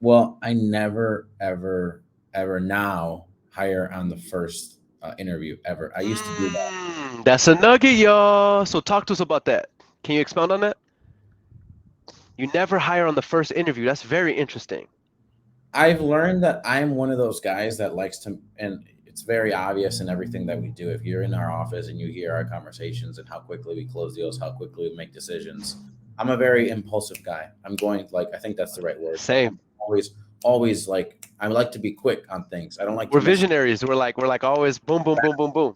Well, I never, ever, ever now hire on the first interview ever. I used to do that. That's a nugget, y'all. So talk to us about that. Can you expound on that? You never hire on the first interview. That's very interesting. I've learned that I'm one of those guys that likes to, and it's very obvious in everything that we do. If you're in our office and you hear our conversations and how quickly we close deals, how quickly we make decisions, I'm a very impulsive guy. I think that's the right word. Like, Same. I'm always like, I like to be quick on things. I don't like to We're miss. visionaries. We're like always boom, boom, boom, boom, boom.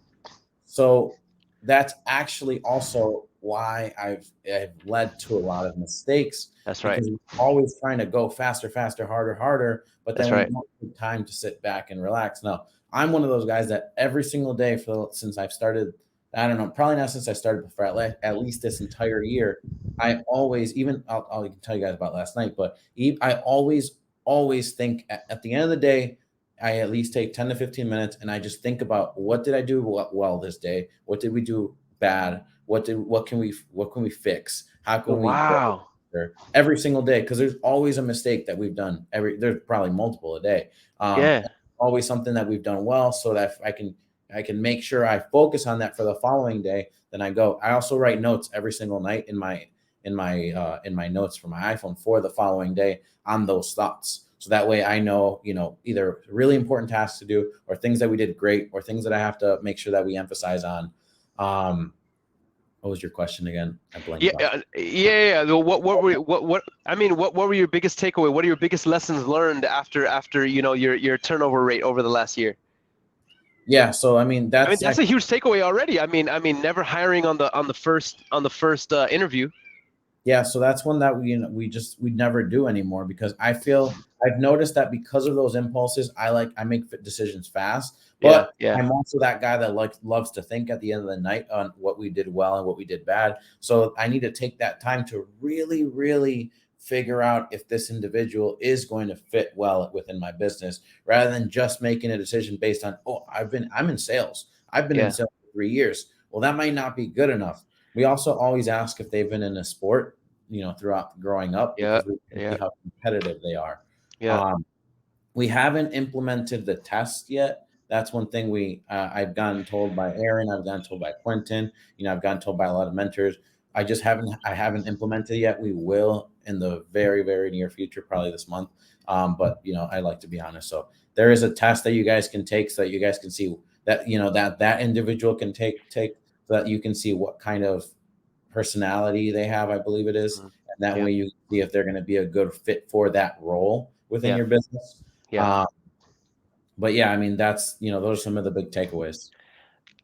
So that's actually also why I've led to a lot of mistakes, That's right. because we're always trying to go faster, faster, harder, harder, but then That's we right. don't take time to sit back and relax. No, I'm one of those guys that every single day since I've started, I don't know, probably not since I started, before at least this entire year, I always, even I'll tell you guys about last night, but I always think at the end of the day, I at least take 10 to 15 minutes and I just think about, what did I do well this day? What did we do bad? What can we fix? How can we get Wow. better every single day? Because there's always a mistake that we've done there's probably multiple a day. Yeah. Always something that we've done well, so that I can make sure I focus on that for the following day. Then I go. I also write notes every single night in my notes for my iPhone for the following day on those thoughts. So that way I know, either really important tasks to do, or things that we did great, or things that I have to make sure that we emphasize on. What was your question again? I blanked Yeah, out. What were I mean, what were your biggest takeaway? What are your biggest lessons learned after your turnover rate over the last year? Yeah, so I mean I mean, that's that's a huge takeaway already. I mean, never hiring on the first interview. Yeah, so that's one that we never do anymore, because I've noticed that because of those impulses, I make decisions fast, Yeah, but yeah, I'm also that guy that loves to think at the end of the night on what we did well and what we did bad. So I need to take that time to really, really figure out if this individual is going to fit well within my business, rather than just making a decision based on, oh, I'm in sales. I've been in yeah, sales for 3 years. Well, that might not be good enough. We also always ask if they've been in a sport, throughout growing up, yeah, because we can see yeah, how competitive they are. yeah. Um, we haven't implemented the test yet. That's one thing I've gotten told by Aaron, I've gotten told by Quentin, I've gotten told by a lot of mentors. I haven't implemented it yet. We will in the very, very near future, probably this month. But I like to be honest. So there is a test that you guys can take, so that you guys can see that, that individual can take, so that you can see what kind of personality they have, I believe it is. Mhm. And that Yeah, way you see if they're going to be a good fit for that role within yeah, your business. yeah. Um, but yeah, I mean, those are some of the big takeaways.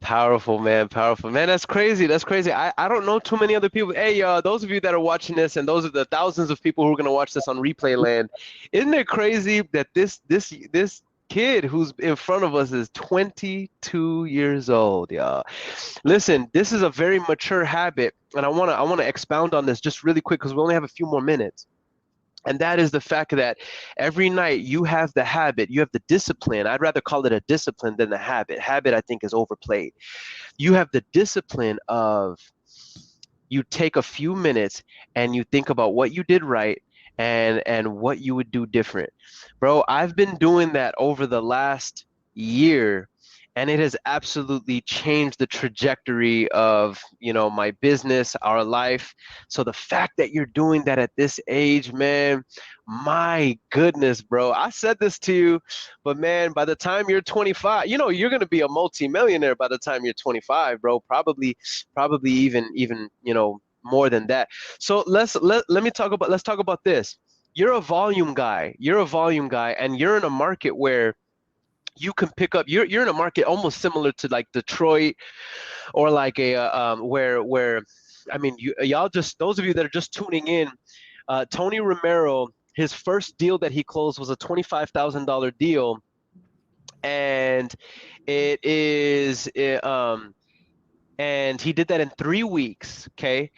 Powerful, man. Powerful, man. That's crazy. That's crazy. I don't know too many other people. Hey, those of you that are watching this, and those are the thousands of people who are gonna watch this on replay land. Isn't it crazy that this kid who's in front of us is 22 years old, y'all? Listen, this is a very mature habit, and I wanna expound on this just really quick because we only have a few more minutes. And that is the fact that every night you have the habit, you have the discipline. I'd rather call it a discipline than the habit. Habit, I think, is overplayed. You have the discipline of, you take a few minutes and you think about what you did right and what you would do different. Bro, I've been doing that over the last year, and it has absolutely changed the trajectory of, my business, our life. So the fact that you're doing that at this age, man, my goodness, bro. I said this to you, but man, by the time you're 25, you're going to be a multimillionaire by the time you're 25, bro. Probably even more than that. So let's talk about this. You're a volume guy. And you're in a market where you can pick up. You're in a market almost similar to like Detroit, or like a where I mean, y'all, just those of you that are just tuning in, Tony Romero, his first deal that he closed was a $25,000 deal, and it is and he did that in 3 weeks. Okay,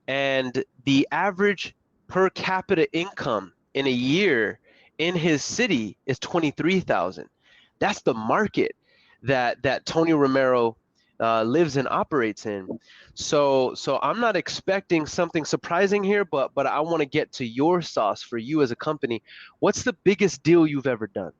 and the average per capita income in a year in his city is 23,000. That's the market that Tony Romero lives and operates in. So I'm not expecting something surprising here, but I want to get to your sauce for you as a company. What's the biggest deal you've ever done?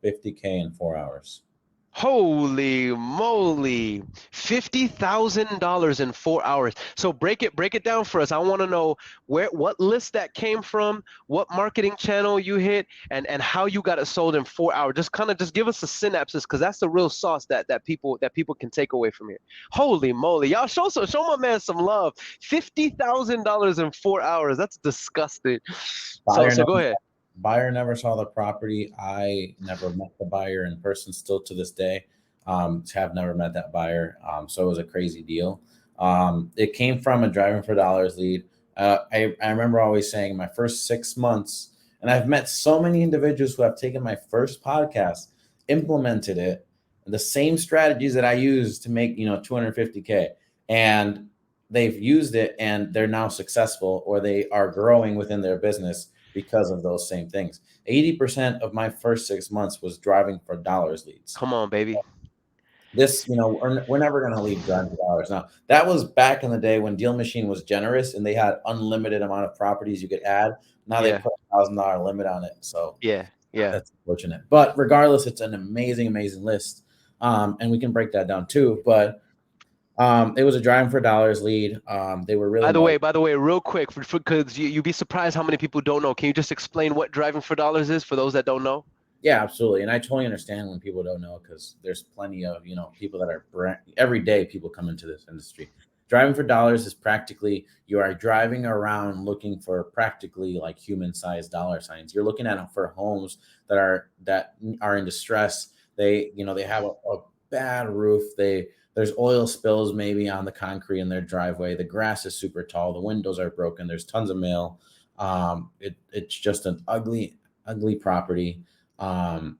50K in 4 hours. Holy moly. $50,000 in 4 hours. So break it down for us. I want to know what list that came from, what marketing channel you hit, and how you got it sold in 4 hours. Just give us the synapses, because that's the real sauce that people can take away from here. Holy moly. Y'all show my man some love. $50,000 in 4 hours. That's disgusting. So Buyer so never, go ahead. buyer never saw the property. I never met the buyer in person, still to this day. Have never met that buyer. So it was a crazy deal. It came from a driving for dollars lead. I remember always saying my first 6 months, and I've met so many individuals who have taken my first podcast, implemented it, the same strategies that I used to make 250K, and they've used it and they're now successful, or they are growing within their business because of those same things. 80% of my first 6 months was driving for dollars leads. Come on, baby. This, we're never going to leave driving for dollars. Now, that was back in the day when Deal Machine was generous and they had unlimited amount of properties you could add. Now they Yeah. put $1,000 limit on it. So Yeah. Yeah. that's unfortunate. But regardless, it's an amazing, amazing list. And we can break that down too. But it was a driving for dollars lead. They were really By the way, real quick, because you'd be surprised how many people don't know. Can you just explain what driving for dollars is for those that don't know? Yeah, absolutely. And I totally understand when people don't know, because there's plenty of, people that are every day people come into this industry. Driving for dollars is practically you are driving around looking for practically like human-sized dollar signs. You're looking at for homes that are in distress. They have a bad roof. There's oil spills maybe on the concrete in their driveway. The grass is super tall. The windows are broken. There's tons of mail. It's just an ugly, ugly property. um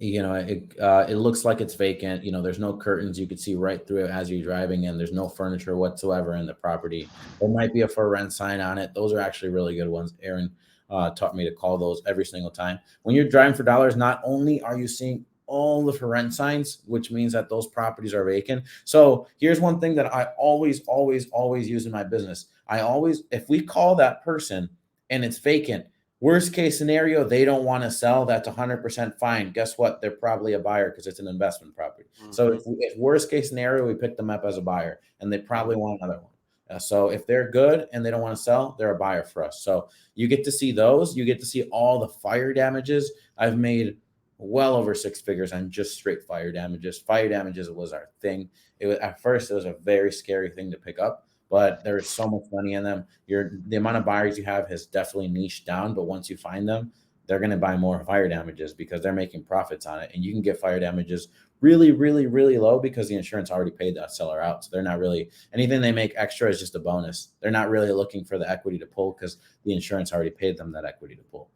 it looks like it's vacant. There's no curtains. You could see right through it as you're driving, and there's no furniture whatsoever in the property. There might be a for rent sign on it. Those are actually really good ones. Aaron taught me to call those every single time. When you're driving for dollars, not only are you seeing all the for rent signs, which means that those properties are vacant. So here's one thing that I always, always, always use in my business. If we call that person and it's vacant, worst case scenario, they don't want to sell. That's 100% fine. Guess what? They're probably a buyer because it's an investment property. So if worst case scenario, we pick them up as a buyer, and they probably want another one. So if they're good and they don't want to sell, they're a buyer for us. So you get to see those. You get to see all the fire damages. I've made well over 6 figures on just straight fire damages. Fire damages was our thing. At first, it was a very scary thing to pick up, but there is so much money in them. The amount of buyers you have has definitely niched down, but once you find them, they're going to buy more fire damages because they're making profits on it. And you can get fire damages really, really, really low because the insurance already paid that seller out. So they're not really, anything they make extra is just a bonus. They're not really looking for the equity to pull because the insurance already paid them that equity to pull.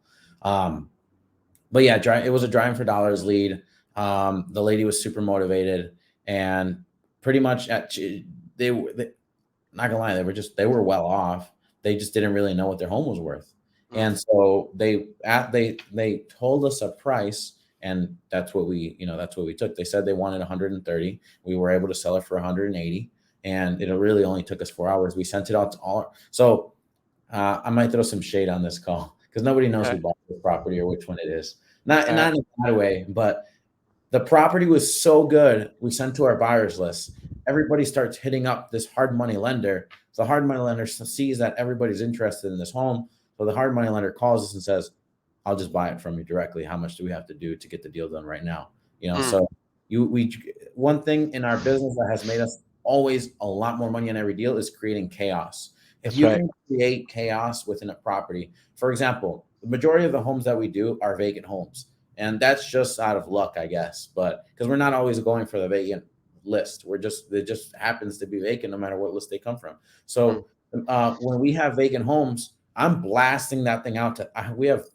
But yeah, it was a driving for dollars lead. The lady was super motivated, and pretty much they not gonna lie, they were well off. They just didn't really know what their home was worth. And so they told us a price, and that's what we took. They said they wanted 130. We were able to sell it for 180, and it really only took us 4 hours. We sent it out to all. So I might throw some shade on this call because nobody knows who bought this property or which one it is. Not in a bad way, but the property was so good. We sent to our buyers list. Everybody starts hitting up this hard money lender. So the hard money lender sees that everybody's interested in this home. So the hard money lender calls us and says, "I'll just buy it from you directly. How much do we have to do to get the deal done right now?" So one thing in our business that has made us always a lot more money on every deal is creating chaos. If you can create chaos within a property, for example, the majority of the homes that we do are vacant homes. And that's just out of luck, I guess. But because we're not always going for the vacant list, it just happens to be vacant no matter what list they come from. So when we have vacant homes, I'm blasting that thing out we have,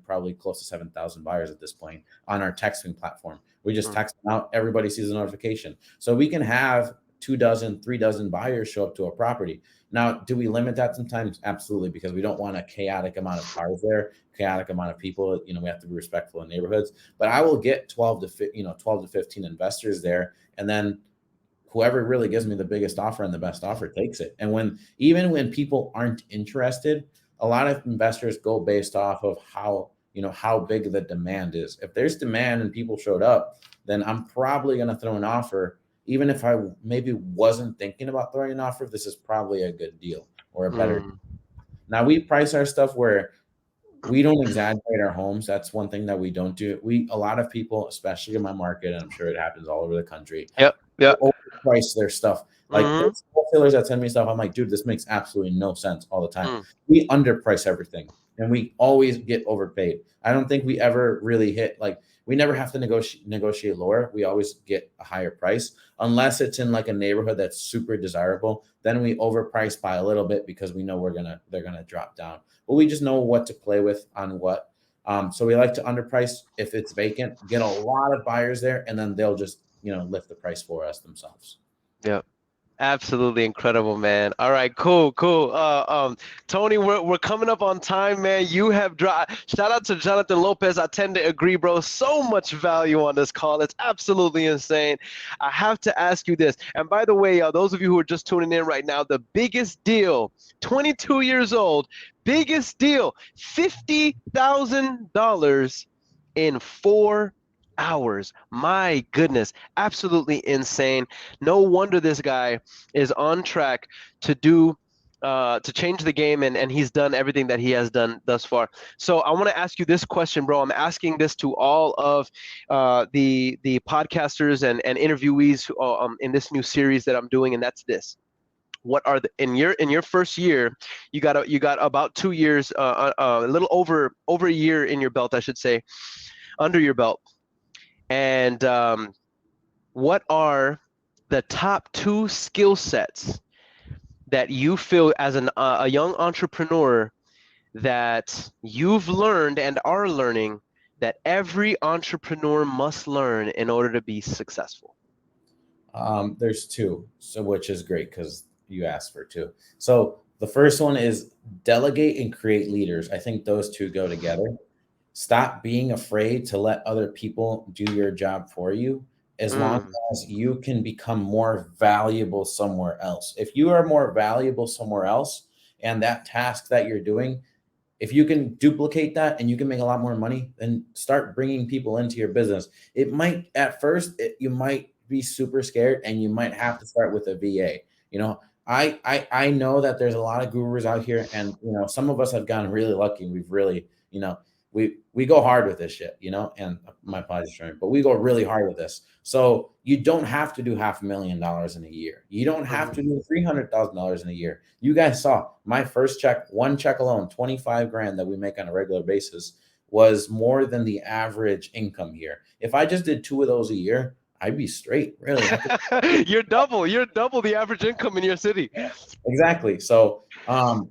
probably close to 7,000 buyers at this point on our texting platform. We just text them out. Everybody sees a notification. So we can have 2 dozen, 3 dozen buyers show up to a property. Now, do we limit that sometimes? Absolutely, because we don't want a chaotic amount of cars there, chaotic amount of people. We have to be respectful in neighborhoods. But I will get 12 to 15 investors there, and then whoever really gives me the biggest offer and the best offer takes it. And even when people aren't interested, a lot of investors go based off of how big the demand is. If there's demand and people showed up, then I'm probably going to throw an offer. Even if I maybe wasn't thinking about throwing an offer, this is probably a good deal or a better deal. Now, we price our stuff where we don't exaggerate our homes. That's one thing that we don't do. A lot of people, especially in my market, and I'm sure it happens all over the country, overprice their stuff. Like this wholesalers that send me stuff, I'm like, dude, this makes absolutely no sense all the time. Mm, We underprice everything and we always get overpaid. I don't think we ever really hit, like, we never have to negotiate lower. We always get a higher price unless it's in like a neighborhood that's super desirable. Then we overprice by a little bit because we know they're gonna drop down. But we just know what to play with on what. So we like to underprice if it's vacant, get a lot of buyers there, and then they'll just lift the price for us themselves. yeah. Absolutely incredible, man. All right, cool, cool. Tony, we're coming up on time, man. You have dropped. Shout out to Jonathan Lopez. I tend to agree, bro. So much value on this call. It's absolutely insane. I have to ask you this. And by the way, those of you who are just tuning in right now, the biggest deal, 22 years old, biggest deal, $50,000 in 4 hours. My goodness, absolutely insane. No wonder this guy is on track to change the game, and he's done everything that he has done thus far. So I want to ask you this question, bro. I'm asking this to all of the podcasters and interviewees in this new series that I'm doing, and that's this. What are in your first year, you got about 2 years, a little over a year in your belt, I should say, under your belt. And what are the top 2 skill sets that you feel as a young entrepreneur that you've learned and are learning that every entrepreneur must learn in order to be successful? There's 2, so which is great because you asked for 2. So the first one is delegate and create leaders. I think those 2 go together. Stop being afraid to let other people do your job for you, as long as you can become more valuable somewhere else. If you are more valuable somewhere else and that task that you're doing, if you can duplicate that and you can make a lot more money, then start bringing people into your business. It might, at first, you might be super scared and you might have to start with a VA. I know that there's a lot of gurus out here, and some of us have gotten really lucky. We've really, we go hard with this shit, and my apologies, but we go really hard with this. So you don't have to do $500,000 in a year. You don't have to do $300,000 in a year. You guys saw my first check, one check alone, 25 grand that we make on a regular basis, was more than the average income here. If I just did 2 of those a year, I'd be straight, really. You're double the average income in your city. Exactly. So I'm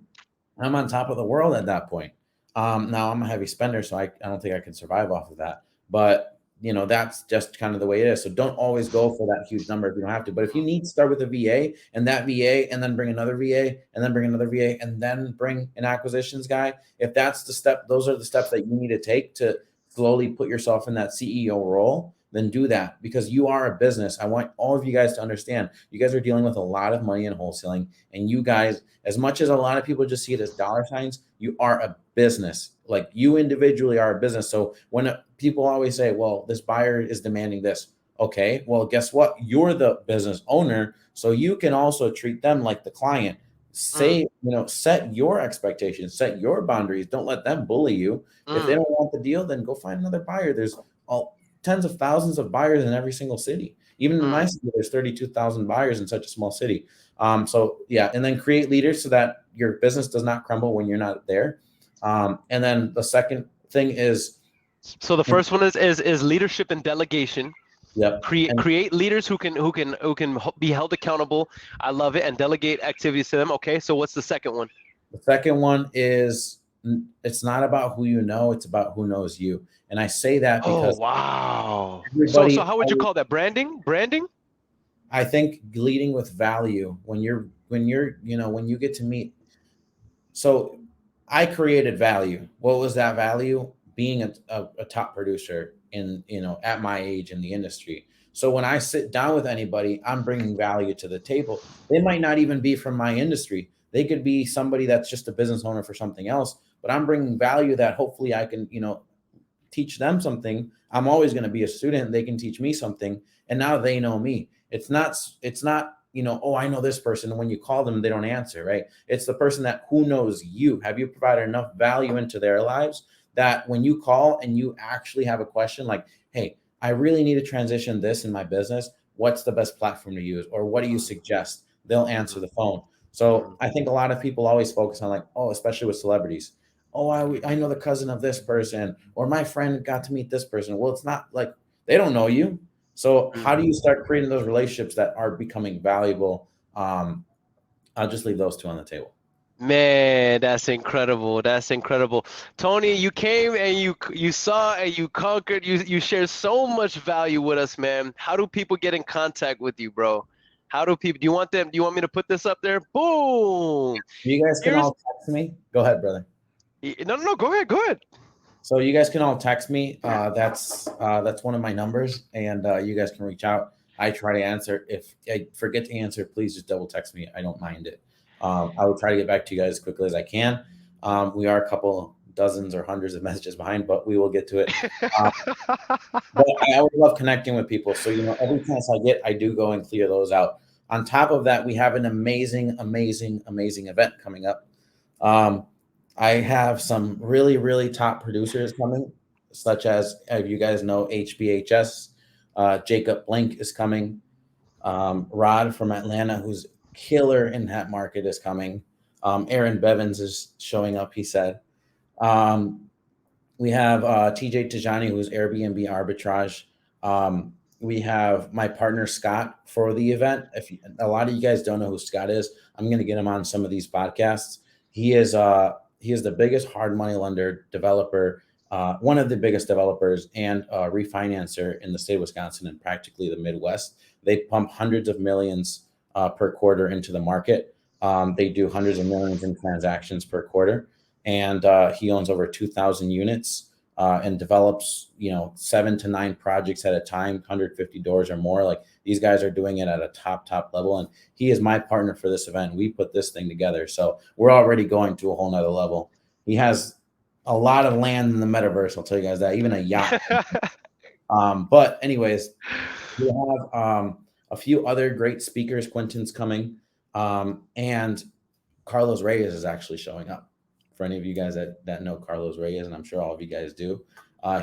on top of the world at that point. Now I'm a heavy spender, so I don't think I can survive off of that. But that's just kind of the way it is. So don't always go for that huge number if you don't have to. But if you need to start with a VA and that VA, and then bring another VA, and then bring another VA, and then bring an acquisitions guy, if that's the step, those are the steps that you need to take to slowly put yourself in that CEO role, then do that, because you are a business. I want all of you guys to understand, you guys are dealing with a lot of money in wholesaling, and you guys, as much as a lot of people just see it as dollar signs, you are a business. Like, you individually are a business. So when people always say, well, this buyer is demanding this. Okay, well, guess what? You're the business owner, so you can also treat them like the client. Say, set your expectations, set your boundaries. Don't let them bully you. If they don't want the deal, then go find another buyer. There's tens of thousands of buyers in every single city. Even in my city, there's 32,000 buyers in such a small city. So yeah, and then create leaders so that your business does not crumble when you're not there. And then the second thing is, so the first one is leadership and delegation. Yep. Create leaders who can be held accountable. I love it. And delegate activities to them. Okay, so what's the second one? The second one is, it's not about who you know, it's about who knows you. And I say that because wow. So how would you call that? Branding? I think leading with value, when you get to meet. So I created value. What was that value? Being a top producer in, at my age in the industry. So when I sit down with anybody, I'm bringing value to the table. They might not even be from my industry. They could be somebody that's just a business owner for something else, but I'm bringing value that hopefully I can, teach them something. I'm always going to be a student. They can teach me something. And now they know me. It's not, oh, I know this person. And when you call them, they don't answer, right? It's the person who knows you. Have you provided enough value into their lives that when you call and you actually have a question like, hey, I really need to transition this in my business. What's the best platform to use? Or what do you suggest? they'll answer Mhm. the phone. So Mhm. I think a lot of people always focus on like, oh, especially with celebrities. Oh, I know the cousin of this person, or my friend got to meet this person. Well, it's not like they don't know you. So how do you Mhm. start creating those relationships that are becoming valuable? I'll just leave those two on the table. Man, that's incredible. That's incredible. Tony, you came and you saw and you conquered. You shared so much value with us, man. How do people get in contact with you, bro? How do people, do you want me to put this up there? Boom. You guys can Here's all text me. Go ahead, brother. no, no, no, go ahead, go ahead. So you guys can all text me. That's one of my numbers, and you guys can reach out. I try to answer. If I forget to answer, please just double text me. I don't mind it. I will try to get back to you guys as quickly as I can. We are a couple dozens or hundreds of messages behind, but we will get to it. Um, but I always love connecting with people. So every chance I get, I do go and clear those out. On top of that, we have an amazing, amazing, amazing event coming up. Um, I have some really, really top producers coming, such as, if you guys know, HBHS, Jacob Blink is coming. Rod from Atlanta, who's killer in that market, is coming. Aaron Bevins is showing up, he said. Um, we have TJ Tajani, who's Airbnb arbitrage. We have my partner Scott for the event. A lot of you guys don't know who Scott is, I'm going to get him on some of these podcasts. He is the biggest hard money lender developer, one of the biggest developers and refinancer in the state of Wisconsin and practically the Midwest. They pump hundreds of millions per quarter into the market. They do hundreds of millions in transactions per quarter, and he owns over 2,000 units and develops 7 to 9 projects at a time, 150 doors or more. Like, these guys are doing it at a top level, and he is my partner for this event. We put this thing together, so we're already going to a whole nother level. He has a lot of land in the metaverse, I'll tell you guys that, even a yacht. But anyways, we have a few other great speakers. Quentin's coming, and Carlos Reyes is actually showing up. For any of you guys that know Carlos Reyes, and I'm sure all of you guys do,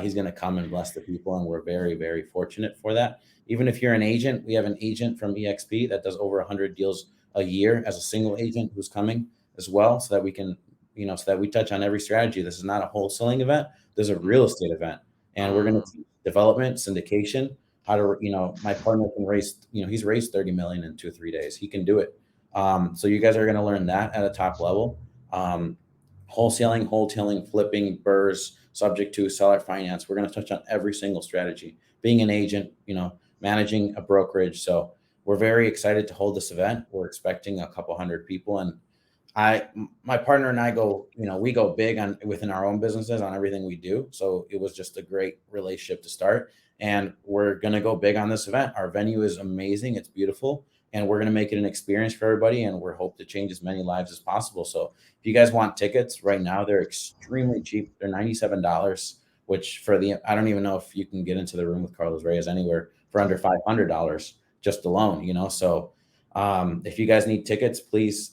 he's going to come and bless the people, and we're very, very fortunate for that. Even if you're an agent, we have an agent from EXP that does over 100 deals a year as a single agent who's coming as well, so that we can, so that we touch on every strategy. This is not a wholesaling event. This is a real estate event, and we're going to teach development, syndication, how to, my partner can raise, he's raised 30 million in 2 or 3 days. He can do it. So you guys are going to learn that at a top level. Wholesaling, flipping, burrs, subject to seller finance. We're going to touch on every single strategy. Being an agent, managing a brokerage. So we're very excited to hold this event. We're expecting a couple hundred people, and my partner and I go, we go big on within our own businesses on everything we do. So it was just a great relationship to start, and we're gonna go big on this event. Our venue is amazing; it's beautiful, and we're gonna make it an experience for everybody. And we're hope to change as many lives as possible. So if you guys want tickets right now, they're extremely cheap. They're $97, which I don't even know if you can get into the room with Carlos Reyes anywhere for under $500 just alone. So if you guys need tickets, please,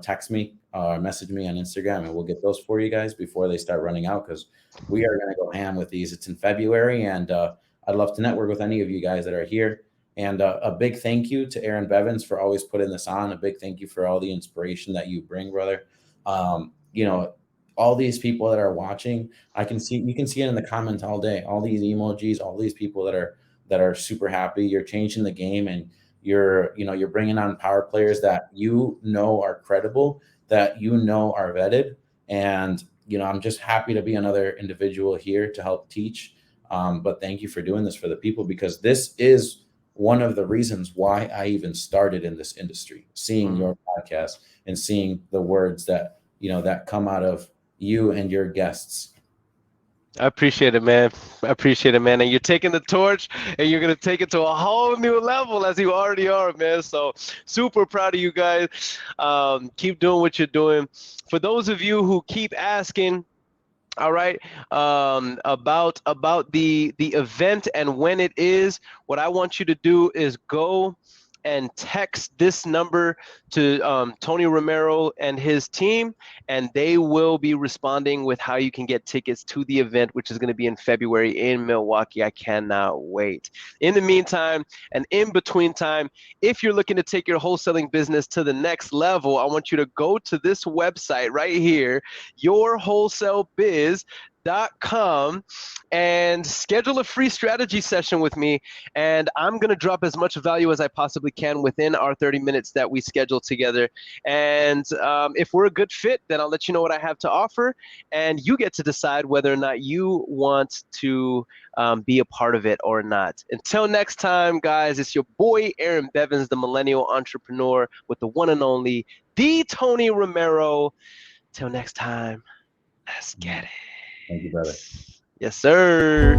text me or message me on Instagram, and we'll get those for you guys before they start running out, because we are going to go ham with these. It's in February, and I'd love to network with any of you guys that are here. And a big thank you to Aaron Bevins for always putting this on. A big thank you for all the inspiration that you bring, brother. All these people that are watching, you can see it in the comments all day. All these emojis, all these people that are super happy. You're changing the game, and you're bringing on power players that are credible, that are vetted. And I'm just happy to be another individual here to help teach. But thank you for doing this for the people, because this is one of the reasons why I even started in this industry, seeing your podcast and seeing the words that come out of you and your guests. I appreciate it, man. I appreciate it, man. And you're taking the torch and you're going to take it to a whole new level, as you already are, man. So super proud of you guys. Keep doing what you're doing. For those of you who keep asking, all right, about the event and when it is, what I want you to do is go and text this number to Tony Romero and his team, and they will be responding with how you can get tickets to the event, which is going to be in February in Milwaukee. I cannot wait. In the meantime, and in between time, if you're looking to take your wholesaling business to the next level, I want you to go to this website right here, yourewholesalebiz.com, and schedule a free strategy session with me, and I'm going to drop as much value as I possibly can within our 30 minutes that we schedule together. And if we're a good fit, then I'll let you know what I have to offer, and you get to decide whether or not you want to be a part of it or not. Until next time, guys, it's your boy Aaron Bevins, the millennial entrepreneur, with the one and only the Tony Romero. Till next time, let's get it. Thank you, brother. Yes, sir.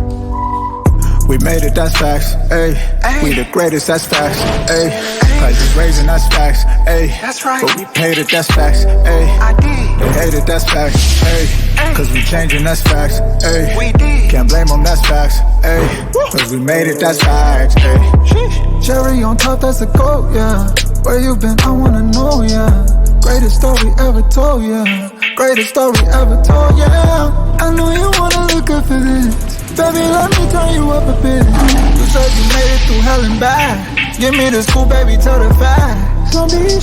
We made it, that's facts, ayy. We the greatest, that's facts, ayy. Prices raising, that's facts, ayy. That's right. But we paid it, that's facts, ayy. I did. They hate it, that's facts, ayy. Cause we changing, that's facts, ayy. We did. Can't blame them, that's facts, ayy. Cause we made it, that's facts, ayy. Cherry on top, that's a goat, yeah. Where you been, I wanna know, yeah. Greatest story ever told, yeah. Greatest story ever told, yeah. I know you wanna look good for this. Baby, let me turn you up a bit. You said you made it through hell and back. Give me the scoop, baby, tell the facts. Don't be